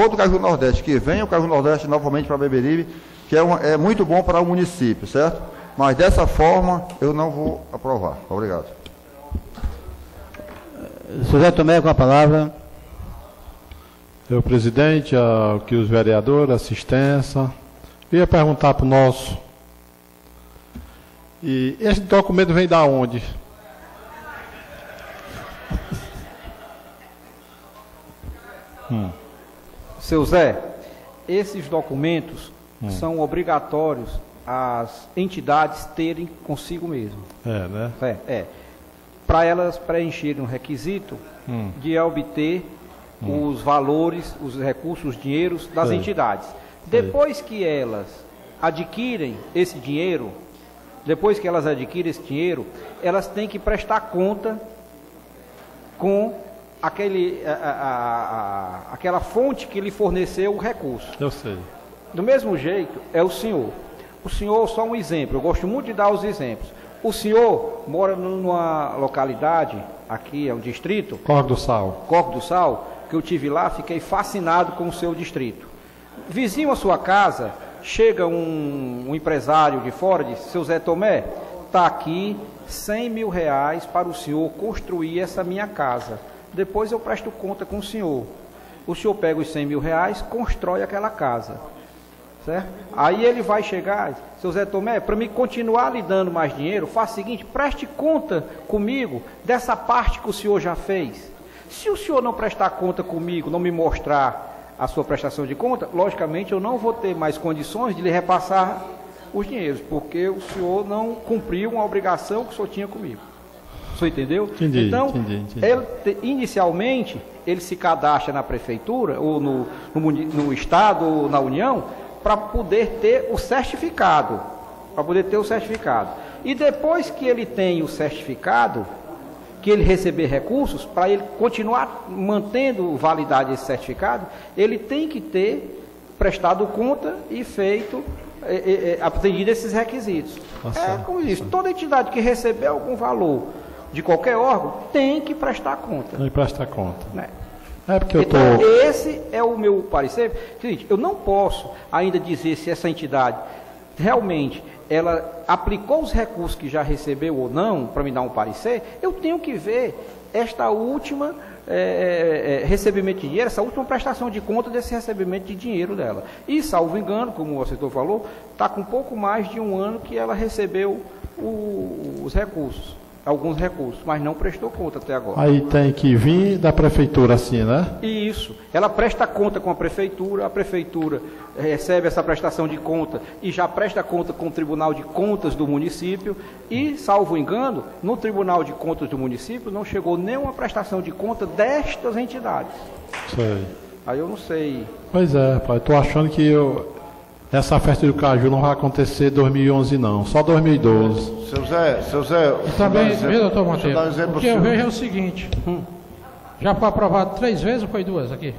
do Caju Nordeste, que venha o Caju Nordeste novamente para Beberibe, que é muito bom para o município, certo? Mas dessa forma eu não vou aprovar. Obrigado. José Tomé com a palavra. Senhor presidente, aqui os vereadores, assistência. Eu ia perguntar para o nosso. E esse documento vem da onde? Seu Zé, esses documentos são obrigatórios as entidades terem consigo mesmo. Né? Para elas preencherem um requisito de obter os valores, os recursos, os dinheiros das entidades. Depois que elas adquirem esse dinheiro, elas têm que prestar conta com aquela fonte que lhe forneceu o recurso. Eu sei. Do mesmo jeito, é o senhor. O senhor, só um exemplo, eu gosto muito de dar os exemplos. O senhor mora numa localidade, aqui é um distrito... Córrego do Sal. Córrego do Sal, que eu tive lá, fiquei fascinado com o seu distrito. Vizinho à sua casa, chega um empresário de fora, diz, seu Zé Tomé, está aqui R$100 mil para o senhor construir essa minha casa. Depois eu presto conta com o senhor. O senhor pega os R$100 mil, constrói aquela casa. Certo? Aí ele vai chegar, seu Zé Tomé, para me continuar lhe dando mais dinheiro, faça o seguinte, preste conta comigo dessa parte que o senhor já fez. Se o senhor não prestar conta comigo, não me mostrar a sua prestação de conta, logicamente eu não vou ter mais condições de lhe repassar os dinheiros, porque o senhor não cumpriu uma obrigação que o senhor tinha comigo. O senhor entendeu? Entendi, então, entendi. Inicialmente, ele se cadastra na prefeitura, ou no estado, ou na União, para poder ter o certificado. E depois que ele tem o certificado, que ele receber recursos, para ele continuar mantendo validade desse certificado, ele tem que ter prestado conta e feito, atendido esses requisitos. Como disse, toda entidade que receber algum valor de qualquer órgão tem que prestar conta. Tem que prestar conta. Né? Porque eu então, esse é o meu parecer. Seguinte, eu não posso ainda dizer se essa entidade realmente ela aplicou os recursos que já recebeu ou não, para me dar um parecer. Eu tenho que ver esta última recebimento de dinheiro, essa última prestação de conta desse recebimento de dinheiro dela. E, salvo engano, como o assessor falou, está com um pouco mais de um ano que ela recebeu os recursos, alguns recursos, mas não prestou conta até agora. Aí tem que vir da prefeitura assim, né? Isso. Ela presta conta com a prefeitura recebe essa prestação de conta e já presta conta com o Tribunal de Contas do município e, salvo engano, no Tribunal de Contas do município não chegou nenhuma prestação de conta destas entidades. Sei. Aí eu não sei. Pois é, pai, estou achando que essa festa do Caju não vai acontecer em 2011 não, só 2012. Seu Zé... E também, viu, doutor Monteiro, o que eu vejo é o seguinte, já foi aprovado 3 vezes ou foi 2 aqui?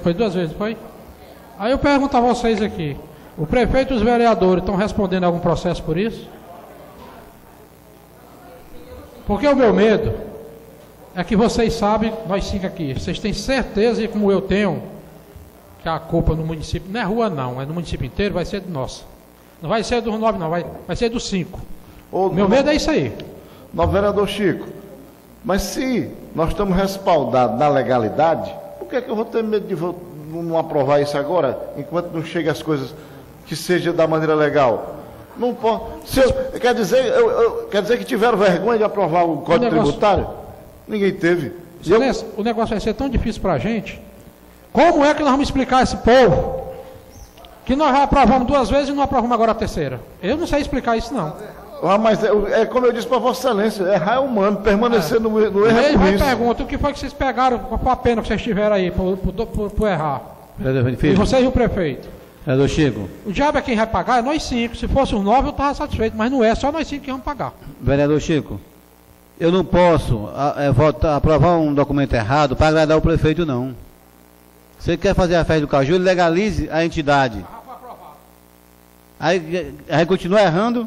Foi 2 vezes, foi? Aí eu pergunto a vocês aqui, o prefeito e os vereadores estão respondendo a algum processo por isso? Porque o meu medo é que vocês sabem, nós 5 aqui, vocês têm certeza, e como eu tenho, que a culpa no município, não é rua não, é no município inteiro, vai ser nossa. Não vai ser dos 9 não, vai ser dos 5. Meu medo é isso aí. Vereador Chico, mas se nós estamos respaldados na legalidade, por que eu vou ter medo de não aprovar isso agora, enquanto não chega as coisas que seja da maneira legal? Não pode. Quer dizer que tiveram vergonha de aprovar o Código Tributário? Ninguém teve. Excelência, o negócio vai ser tão difícil para a gente. Como é que nós vamos explicar a esse povo que nós já aprovamos 2 vezes e não aprovamos agora a 3ª? Eu não sei explicar isso não. Mas é como eu disse para Vossa Excelência, errar é humano, permanecer no erro é por isso. Pergunta, o que foi que vocês pegaram com a pena que vocês tiveram aí por errar? E você e o prefeito? Vereador Chico. O diabo é quem vai pagar, é nós 5. Se fosse os 9 eu estava satisfeito, mas não é, só nós 5 que vamos pagar. Vereador Chico, eu não posso aprovar um documento errado para agradar o prefeito não. Você quer fazer a festa do Caju, ele legalize a entidade. Aí continua errando.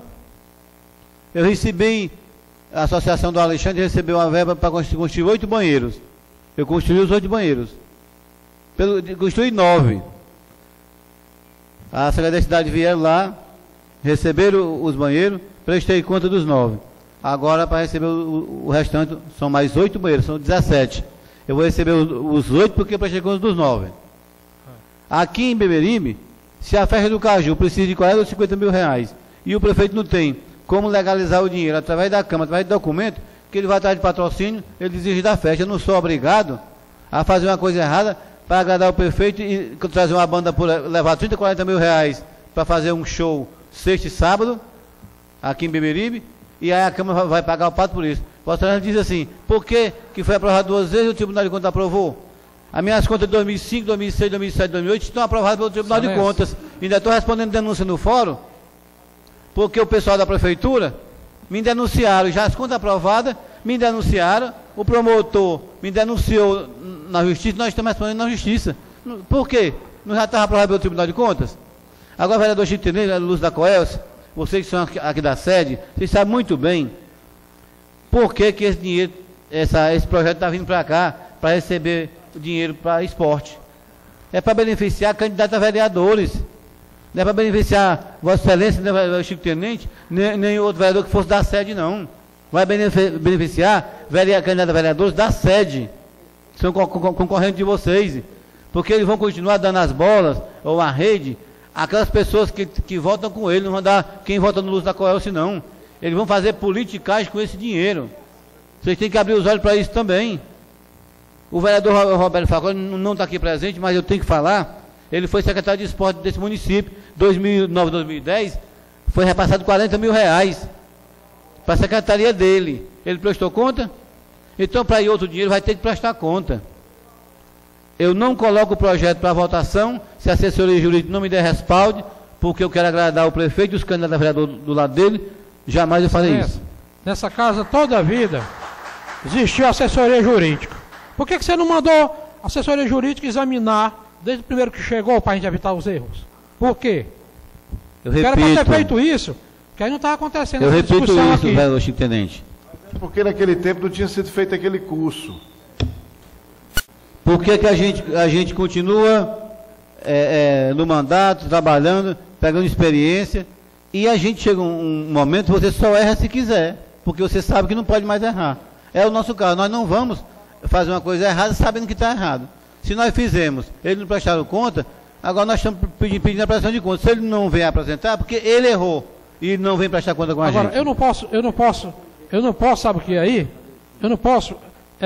Eu recebi, a associação do Alexandre recebeu uma verba para construir 8 banheiros. Eu construí os 8 banheiros. Construí 9. A Secretaria da Cidade vieram lá, receberam os banheiros, prestei conta dos 9. Agora, para receber o restante, são mais 8 banheiros, são 17. Eu vou receber os 8 porque eu prestei conta dos 9. Aqui em Beberibe, se a festa do Caju precisa de 40 ou 50 mil reais e o prefeito não tem como legalizar o dinheiro através da Câmara, através de documento, que ele vai atrás de patrocínio, ele desiste da festa. Eu não sou obrigado a fazer uma coisa errada para agradar o prefeito e trazer uma banda por levar 30, 40 mil reais para fazer um show sexta e sábado, aqui em Beberibe, e aí a Câmara vai pagar o pato por isso. Vossa Excelência diz assim, por que foi aprovado 2 vezes e o Tribunal de Contas aprovou? As minhas contas de 2005, 2006, 2007, 2008 estão aprovadas pelo Tribunal de Contas. Ainda estou respondendo denúncia no fórum, porque o pessoal da prefeitura me denunciaram, já as contas aprovadas, me denunciaram, o promotor me denunciou na justiça, nós estamos respondendo na justiça. Por quê? Não já estava aprovado pelo Tribunal de Contas? Agora, vereador Chico Tenente, Luz da Coelce, vocês que são aqui da sede, vocês sabem muito bem por que esse dinheiro, esse projeto está vindo para cá, para receber dinheiro para esporte. É para beneficiar candidatos a vereadores. Não é para beneficiar Vossa Excelência, nem o Chico Tenente, nem outro vereador que fosse da sede, não. Vai beneficiar candidatos a vereadores da sede. São concorrentes de vocês. Porque eles vão continuar dando as bolas, ou a rede, aquelas pessoas que votam com ele, não vão dar quem vota no Luz da Coelce, não. Eles vão fazer politicagem com esse dinheiro. Vocês têm que abrir os olhos para isso também. O vereador Roberto Falcão não está aqui presente, mas eu tenho que falar. Ele foi secretário de esporte desse município. 2009, 2010, foi repassado 40 mil reais para a secretaria dele. Ele prestou conta? Então, para ir outro dinheiro, vai ter que prestar conta. Eu não coloco o projeto para votação, se a assessoria jurídica não me der respaldo, porque eu quero agradar o prefeito e os candidatos a vereador do lado dele, jamais eu farei isso. Nessa casa, toda a vida, existiu assessoria jurídica. Por que você não mandou a assessoria jurídica examinar desde o primeiro que chegou para a gente evitar os erros. Por quê? Eu Era para repito. ter feito isso, que aí não estava acontecendo Eu essa repito discussão isso, aqui. velho Chico Tenente. Porque naquele tempo não tinha sido feito aquele curso. Por que a gente continua no mandato, trabalhando, pegando experiência, e a gente chega um momento que você só erra se quiser, porque você sabe que não pode mais errar. É o nosso caso, nós não vamos fazer uma coisa errada sabendo que está errado. Se nós fizemos, eles não prestaram conta, agora nós estamos pedindo a prestação de conta. Se ele não vem apresentar, porque ele errou e não vem prestar conta com a gente. Agora, eu não posso, sabe o que é aí? Eu não posso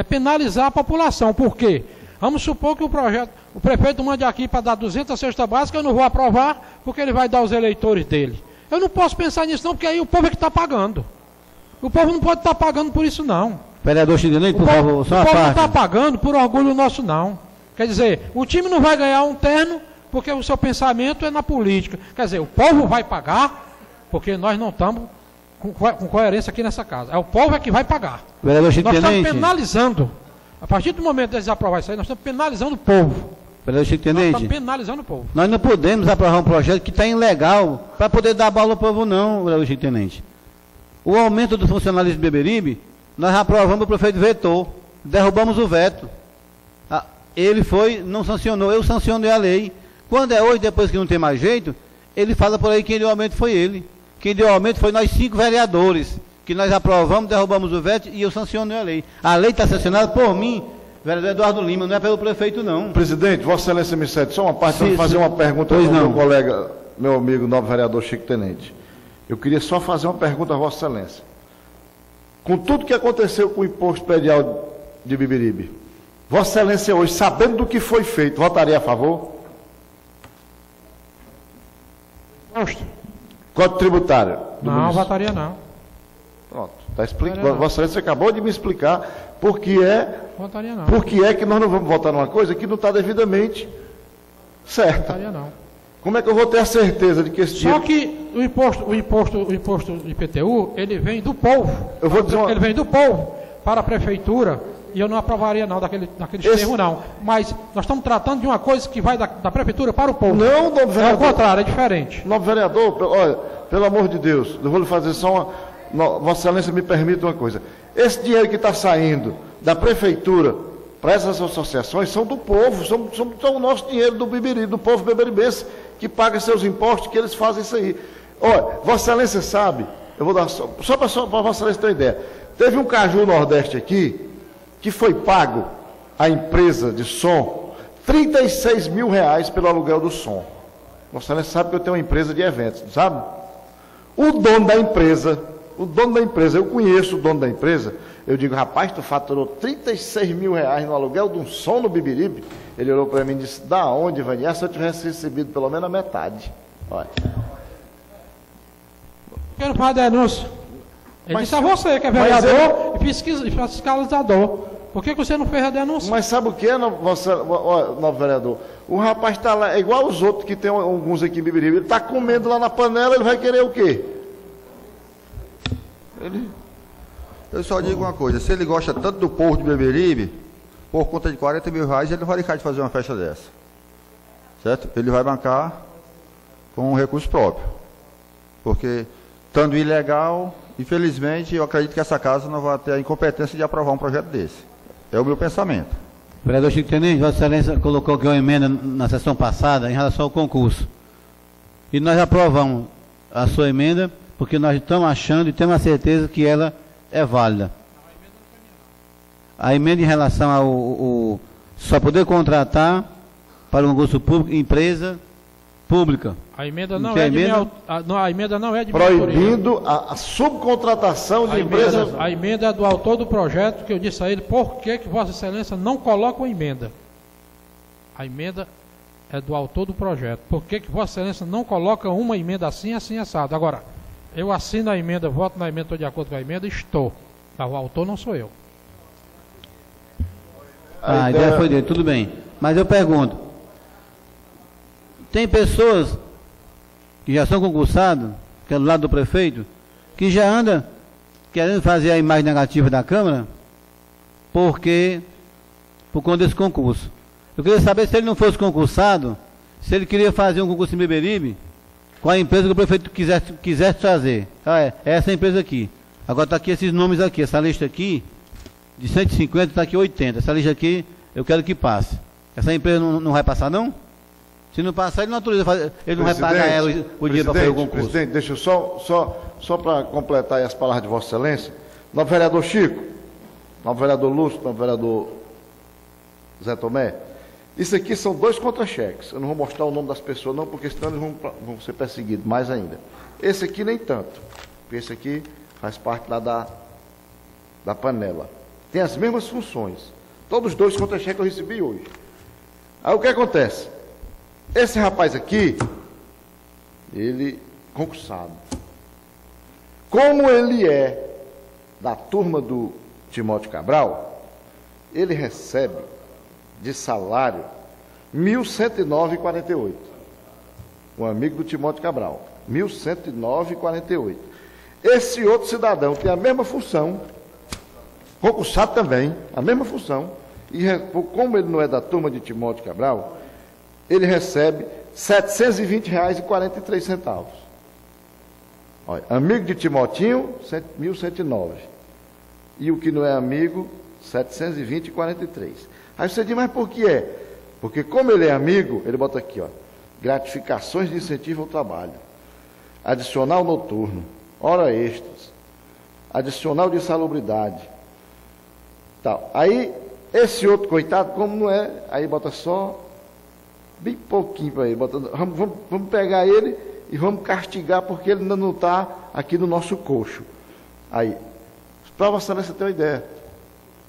penalizar a população. Por quê? Vamos supor que o prefeito mande aqui para dar 200 cestas básicas, eu não vou aprovar, porque ele vai dar aos eleitores dele. Eu não posso pensar nisso não, porque aí o povo é que está pagando. O povo não pode estar pagando por isso não. Vereador Chico, por favor, só uma parte. O povo não parte. está pagando por orgulho nosso não. Quer dizer, o time não vai ganhar um terno, porque o seu pensamento é na política. Quer dizer, o povo vai pagar, porque nós não estamos com coerência aqui nessa casa. É o povo é que vai pagar. Vereador Chico Nós estamos Tenente. penalizando. A partir do momento que eles aprovarem isso aí, nós estamos penalizando o povo. Vereador Chico Nós Tenente. estamos penalizando o povo. Nós não podemos aprovar um projeto que está ilegal para poder dar bola ao povo, não, vereador Chico Tenente. O aumento do funcionalismo de Beberibe, nós aprovamos, o prefeito vetou, derrubamos o veto. Ele não sancionou, eu sancionei a lei. Quando é hoje, depois que não tem mais jeito, ele fala por aí que quem deu aumento foi ele. Quem deu aumento foi nós 5 vereadores, que nós aprovamos, derrubamos o veto e eu sancionei a lei. A lei está sancionada por mim, vereador Eduardo Lima, não é pelo prefeito, não. Presidente, Vossa Excelência me cede só uma parte para fazer uma pergunta ao meu colega, meu amigo, novo vereador Chico Tenente. Eu queria só fazer uma pergunta a Vossa Excelência. Com tudo que aconteceu com o imposto predial de Beberibe, Vossa Excelência hoje, sabendo do que foi feito, votaria a favor? Código tributário. Não, votaria não. Pronto, está explicado. Vossa Excelência acabou de me explicar por que é que nós não vamos votar numa coisa que não está devidamente certa. Votaria não. Como é que eu vou ter a certeza de que esse Só dinheiro... que o imposto IPTU, ele vem do povo. Eu vou dizer uma... Ele vem do povo para a prefeitura, e eu não aprovaria não daquele termo não. Mas nós estamos tratando de uma coisa que vai da prefeitura para o povo. Não, novo vereador. É o contrário, é diferente. Novo vereador, olha, pelo amor de Deus, eu vou lhe fazer só uma... Vossa Excelência me permite uma coisa. Esse dinheiro que está saindo da prefeitura para essas associações são do povo, são o nosso dinheiro do Beberibe, do povo beberibense, que paga seus impostos, que eles fazem isso aí. Olha, Vossa Excelência sabe, eu vou dar só para Vossa Excelência ter uma ideia. Teve um Caju Nordeste aqui, que foi pago à empresa de som R$36 mil pelo aluguel do som. Vossa Excelência sabe que eu tenho uma empresa de eventos, sabe? O dono da empresa, eu conheço o dono da empresa, eu digo, rapaz, tu faturou R$36 mil no aluguel de um som no Beberibe? Ele olhou para mim e disse, da onde, Vanier, se eu tivesse recebido pelo menos a metade? Olha. Quero fazer denúncia. Ele disse a você que é vereador e fiscalizador. Por que você não fez a denúncia? Mas sabe o que é, novo vereador? O rapaz está lá, é igual os outros que tem alguns aqui em Beberibe, ele está comendo lá na panela, ele vai querer o quê? Eu só digo uma coisa, se ele gosta tanto do povo de Beberibe, por conta de R$40 mil, ele não vai deixar de fazer uma festa dessa. Certo? Ele vai bancar com um recurso próprio. Porque, estando ilegal, infelizmente, eu acredito que essa casa não vai ter a incompetência de aprovar um projeto desse. É o meu pensamento. Vereador Chico Tenente, Vossa Excelência colocou aqui uma emenda na sessão passada em relação ao concurso. E nós aprovamos a sua emenda, porque nós estamos achando e temos a certeza que ela é válida. A emenda em relação ao só poder contratar para um concurso público, empresa pública. A emenda não é de proibindo a subcontratação de empresas. A emenda é do autor do projeto, que eu disse a ele, por que Vossa Excelência não coloca uma emenda? A emenda é do autor do projeto. Por que Vossa Excelência não coloca uma emenda assim, assim, assado? Agora, eu assino a emenda, voto na emenda, estou de acordo com a emenda, estou. Mas o autor não sou eu. A ideia foi dele, tudo bem. Mas eu pergunto, tem pessoas que já são concursados, que é do lado do prefeito, que já anda querendo fazer a imagem negativa da Câmara, por conta desse concurso. Eu queria saber se ele não fosse concursado, se ele queria fazer um concurso em Beberibe, com a empresa que o prefeito quisesse trazer. É essa empresa aqui. Agora está aqui esses nomes aqui, essa lista aqui, de 150 está aqui 80. Essa lista aqui, eu quero que passe. Essa empresa não vai passar, não? Se não passar, ele não autoriza, ele não vai pagar ela o dinheiro para fazer o concurso. Presidente, deixa eu só para completar aí as palavras de Vossa Excelência. Novo vereador Chico, novo vereador Lúcio, novo vereador Zé Tomé, isso aqui são 2 contra-cheques. Eu não vou mostrar o nome das pessoas não, porque senão eles vão ser perseguidos mais ainda. Esse aqui nem tanto, porque esse aqui faz parte lá da panela. Tem as mesmas funções. Todos os 2 contra-cheques eu recebi hoje. Aí o que acontece? Esse rapaz aqui, ele concursado. Como ele é da turma do Timóteo Cabral, ele recebe de salário 1.109,48. Um amigo do Timóteo Cabral, 1.109,48. Esse outro cidadão tem a mesma função, concursado também, a mesma função, e como ele não é da turma de Timóteo Cabral, ele recebe R$ 720,43. Olha, amigo de Timotinho, 1.109. E o que não é amigo, 720,43. Aí você diz, mas por que é? Porque como ele é amigo, ele bota aqui, ó, gratificações de incentivo ao trabalho, adicional noturno, hora extras, adicional de salubridade, tal. Aí, esse outro coitado, como não é, aí bota só bem pouquinho para ele. Bota, vamos pegar ele e vamos castigar, porque ele ainda não está aqui no nosso coxo. Aí, para Vossa Excelência ter uma ideia,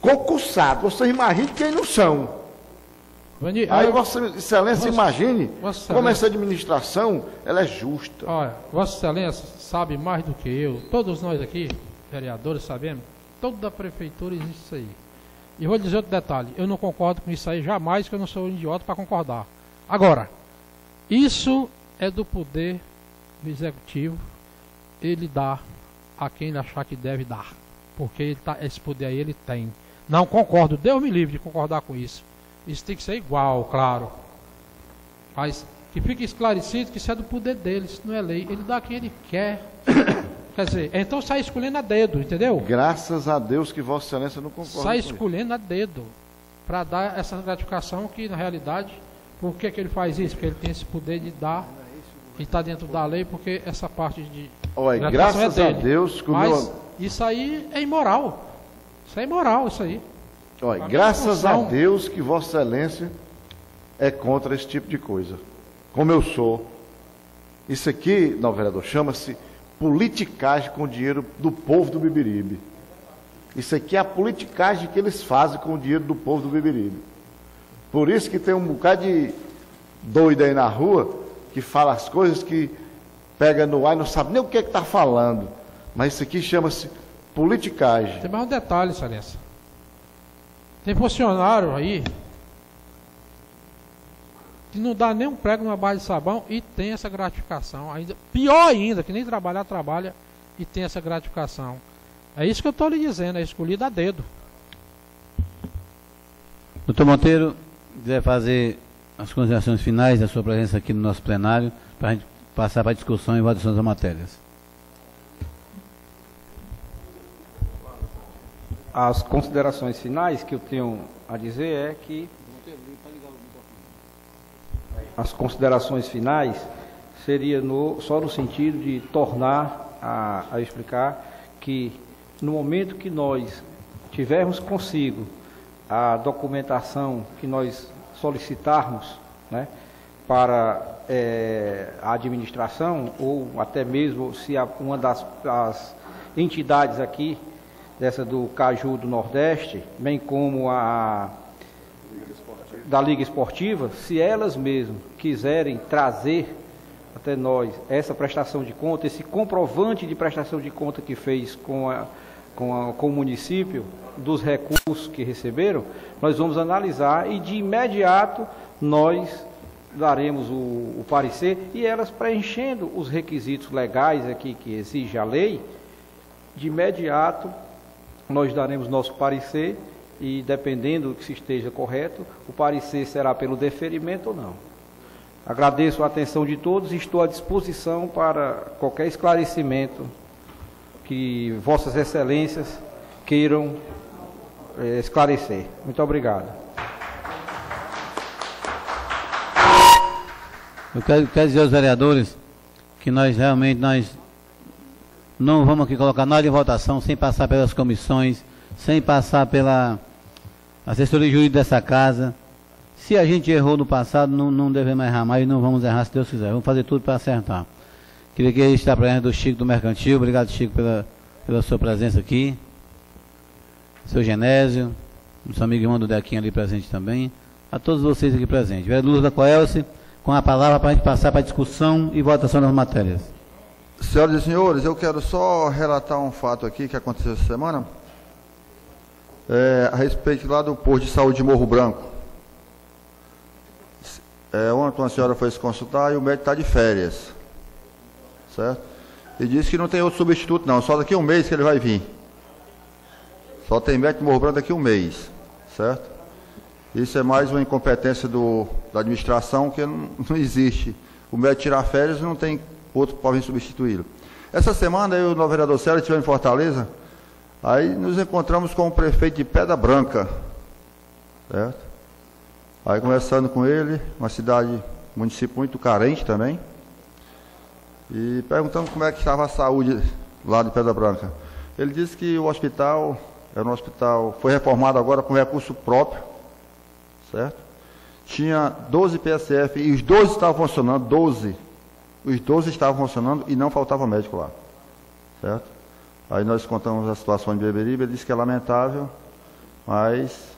concursado, vocês imaginem quem não são. Aí Vossa Excelência imagine como essa administração ela é justa. Olha, Vossa Excelência sabe mais do que eu, todos nós aqui, vereadores, sabemos, toda a prefeitura existe isso aí. E vou dizer outro detalhe, eu não concordo com isso aí jamais, que eu não sou um idiota para concordar. Agora, isso é do poder do executivo, ele dá a quem ele achar que deve dar, porque esse poder aí ele tem. Não concordo, Deus me livre de concordar com isso. Isso tem que ser igual, claro. Mas que fique esclarecido que isso é do poder dele, isso não é lei. Ele dá a quem ele quer. Quer dizer, então sai escolhendo a dedo, entendeu? Graças a Deus que Vossa Excelência não concorda. Sai escolhendo a dedo para dar essa gratificação que, na realidade, por que ele faz isso? Porque ele tem esse poder de dar e está dentro da lei, porque essa parte de olha, graças a Deus que o mas isso aí é imoral. Isso é imoral, isso aí. Olha, graças a Deus que Vossa Excelência é contra esse tipo de coisa. Como eu sou. Isso aqui, não, vereador, chama-se politicagem com o dinheiro do povo do Beberibe. Isso aqui é a politicagem que eles fazem com o dinheiro do povo do Beberibe. Por isso que tem um bocado de doido aí na rua que fala as coisas que pega no ar e não sabe nem o que é que está falando. Mas isso aqui chama-se politicagem. Tem mais um detalhe, Excelência. Tem funcionário aí que não dá nem um prego numa barra de sabão e tem essa gratificação. Ainda, pior ainda, que nem trabalha e tem essa gratificação. É isso que eu estou lhe dizendo, é escolhido a dedo. Doutor Monteiro, quiser fazer as considerações finais da sua presença aqui no nosso plenário, para a gente passar para a discussão e votação das matérias. As considerações finais que eu tenho a dizer é que as considerações finais seria só no sentido de tornar a explicar que no momento que nós tivermos consigo a documentação que nós solicitarmos, né, para a administração, ou até mesmo se uma das entidades aqui dessa do Caju do Nordeste, bem como da Liga Esportiva, se elas mesmas quiserem trazer até nós essa prestação de conta, esse comprovante de prestação de conta que fez com o município, dos recursos que receberam, nós vamos analisar e de imediato nós daremos o parecer, e elas preenchendo os requisitos legais aqui que exige a lei, de imediato nós daremos nosso parecer e dependendo que se esteja correto, o parecer será pelo deferimento ou não. Agradeço a atenção de todos e estou à disposição para qualquer esclarecimento que Vossas Excelências queiram esclarecer. Muito obrigado. Eu quero dizer aos vereadores que nós realmente não vamos aqui colocar nada em votação sem passar pelas comissões, sem passar pela assessoria jurídica dessa casa. Se a gente errou no passado, não devemos errar mais e não vamos errar se Deus quiser. Vamos fazer tudo para acertar. Queria que estar presente do Chico do Mercantil. Obrigado, Chico, pela sua presença aqui. Seu Genésio, nosso amigo irmão do Dequinha ali presente também. A todos vocês aqui presentes. Vereador Luz da Coelce, com a palavra para a gente passar para a discussão e votação das matérias. Senhoras e senhores, eu quero só relatar um fato aqui que aconteceu essa semana, a respeito lá do posto de saúde de Morro Branco. Ontem uma senhora foi se consultar e o médico está de férias, certo? E disse que não tem outro substituto não, só daqui a um mês que ele vai vir. Só tem médico de Morro Branco daqui a um mês, certo? Isso é mais uma incompetência da administração, que não existe. O médico tirar férias e não tem outro para vir substituí-lo. Essa semana eu e o vereador Célio estivemos em Fortaleza, aí nos encontramos com o prefeito de Pedra Branca, certo? Aí conversando com ele, uma cidade, município muito carente também, e perguntando como é que estava a saúde lá de Pedra Branca. Ele disse que o hospital era um hospital, foi reformado agora com recurso próprio, certo? Tinha 12 PSF e os 12 estavam funcionando, 12. Os 12 estavam funcionando e não faltava médico lá, certo? Aí nós contamos a situação de Beberibe, ele disse que é lamentável, mas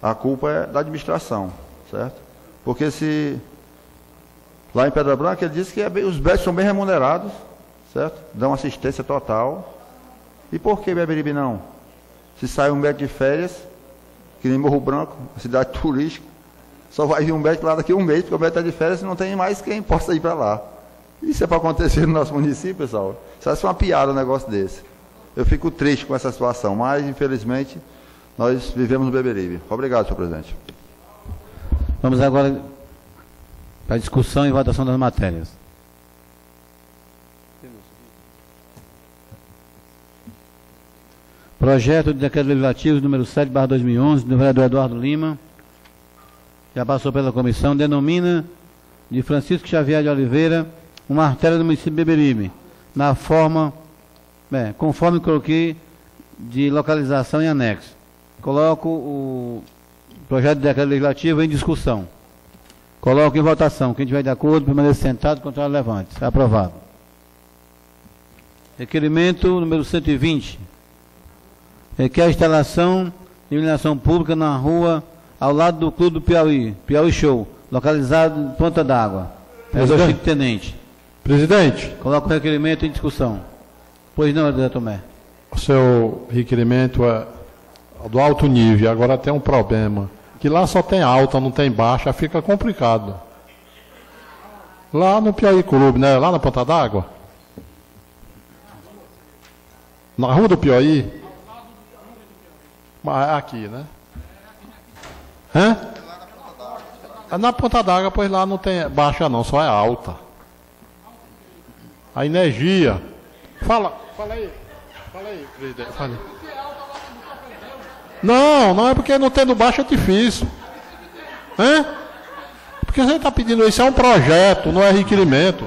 a culpa é da administração, certo? Porque se lá em Pedra Branca ele disse que os médicos são bem remunerados, certo? Dão assistência total. E por que Beberibe não? Se sai um médico de férias, que nem Morro Branco, uma cidade turística, só vai vir um médico lá daqui a um mês, porque o médico está de férias e não tem mais quem possa ir para lá. Isso é para acontecer no nosso município, pessoal. Isso é uma piada um negócio desse. Eu fico triste com essa situação, mas infelizmente nós vivemos no Beberibe. Obrigado, senhor presidente. Vamos agora para a discussão e votação das matérias. Projeto de decreto legislativo número 7/2011, do vereador Eduardo Lima, já passou pela comissão, denomina de Francisco Xavier de Oliveira uma artéria do município de Beberibe, na forma, conforme coloquei, de localização em anexo. Coloco o projeto de decreto legislativo em discussão. Coloco em votação. Quem estiver de acordo, permaneça sentado, contrário, levante. Está aprovado. Requerimento número 120. Requer a instalação de iluminação pública na rua ao lado do Clube do Piauí, Piauí Show, localizado em Ponta d'Água. Vereador Chico Tenente. Presidente. Coloco o requerimento em discussão. Pois não, vereador Tomé. O seu requerimento é do alto nível, agora tem um problema, que lá só tem alta, não tem baixa, fica complicado. Lá no Piauí Clube, né? Lá na Ponta d'Água. Na rua do Piauí. Mas aqui, né? Hã? Na Ponta d'Água, pois lá não tem baixa não, só é alta. A energia. Fala aí, presidente. Fala aí. Não é porque não tendo baixa é difícil. Hã? Porque você está pedindo isso, é um projeto, não é requerimento.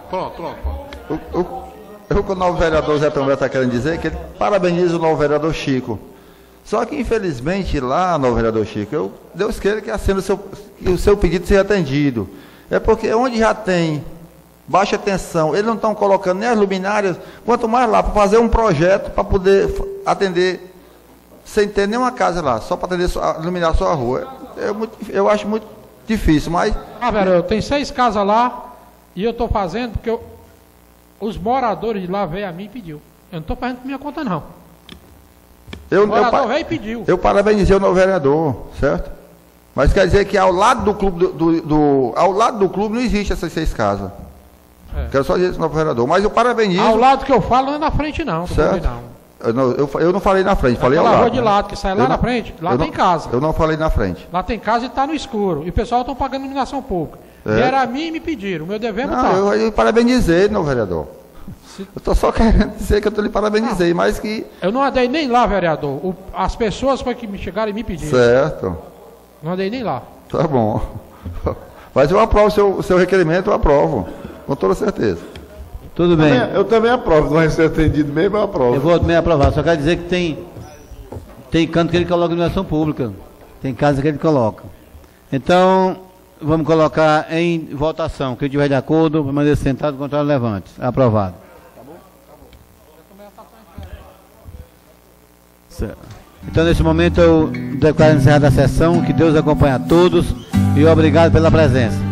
Pronto. O que o novo vereador Zé Tomé está querendo dizer é que ele parabeniza o novo vereador Chico. Só que, infelizmente, lá, novo vereador Chico, Deus queira que o seu pedido seja atendido. É porque onde já tem baixa tensão, eles não estão colocando nem as luminárias, quanto mais lá, para fazer um projeto para poder atender, sem ter nenhuma casa lá, só para iluminar só a rua. Eu acho muito difícil, mas... Vereador, tem 6 casas lá e eu estou fazendo porque os moradores de lá veio a mim e pediu. Eu não estou fazendo por minha conta, não. O morador veio e pediu. Eu parabenizei o novo vereador, certo? Mas quer dizer que ao lado do clube, ao lado do clube não existe essas 6 casas. Quero só dizer isso, novo vereador. Mas eu parabenizo... Ao lado que eu falo não é na frente, não. Certo? Não. Eu não falei na frente, falei ao Aquela lado. rua de lado, que sai lá na frente, lá tem casa. Eu não falei na frente. Lá tem casa e está no escuro. E o pessoal está pagando iluminação pública. Vieram a mim e me pediram. O meu dever é botar. Eu parabenizei, não, vereador. Eu estou só querendo dizer que eu lhe parabenizei, mas que... Eu não andei nem lá, vereador. As pessoas foi que me chegaram e me pediram. Certo. Não andei nem lá. Tá bom. Mas eu aprovo o seu requerimento, eu aprovo. Com toda certeza. Tudo bem. Eu também aprovo, não vai ser atendido mesmo, eu aprovo. Eu vou também aprovar, só quero dizer que tem canto que ele coloca iluminação pública. Tem casa que ele coloca. Então, vamos colocar em votação. Quem estiver de acordo, permaneça sentado, contrário, levante. Aprovado. Certo. Então, nesse momento, eu declaro encerrada a sessão. Que Deus acompanhe a todos e obrigado pela presença.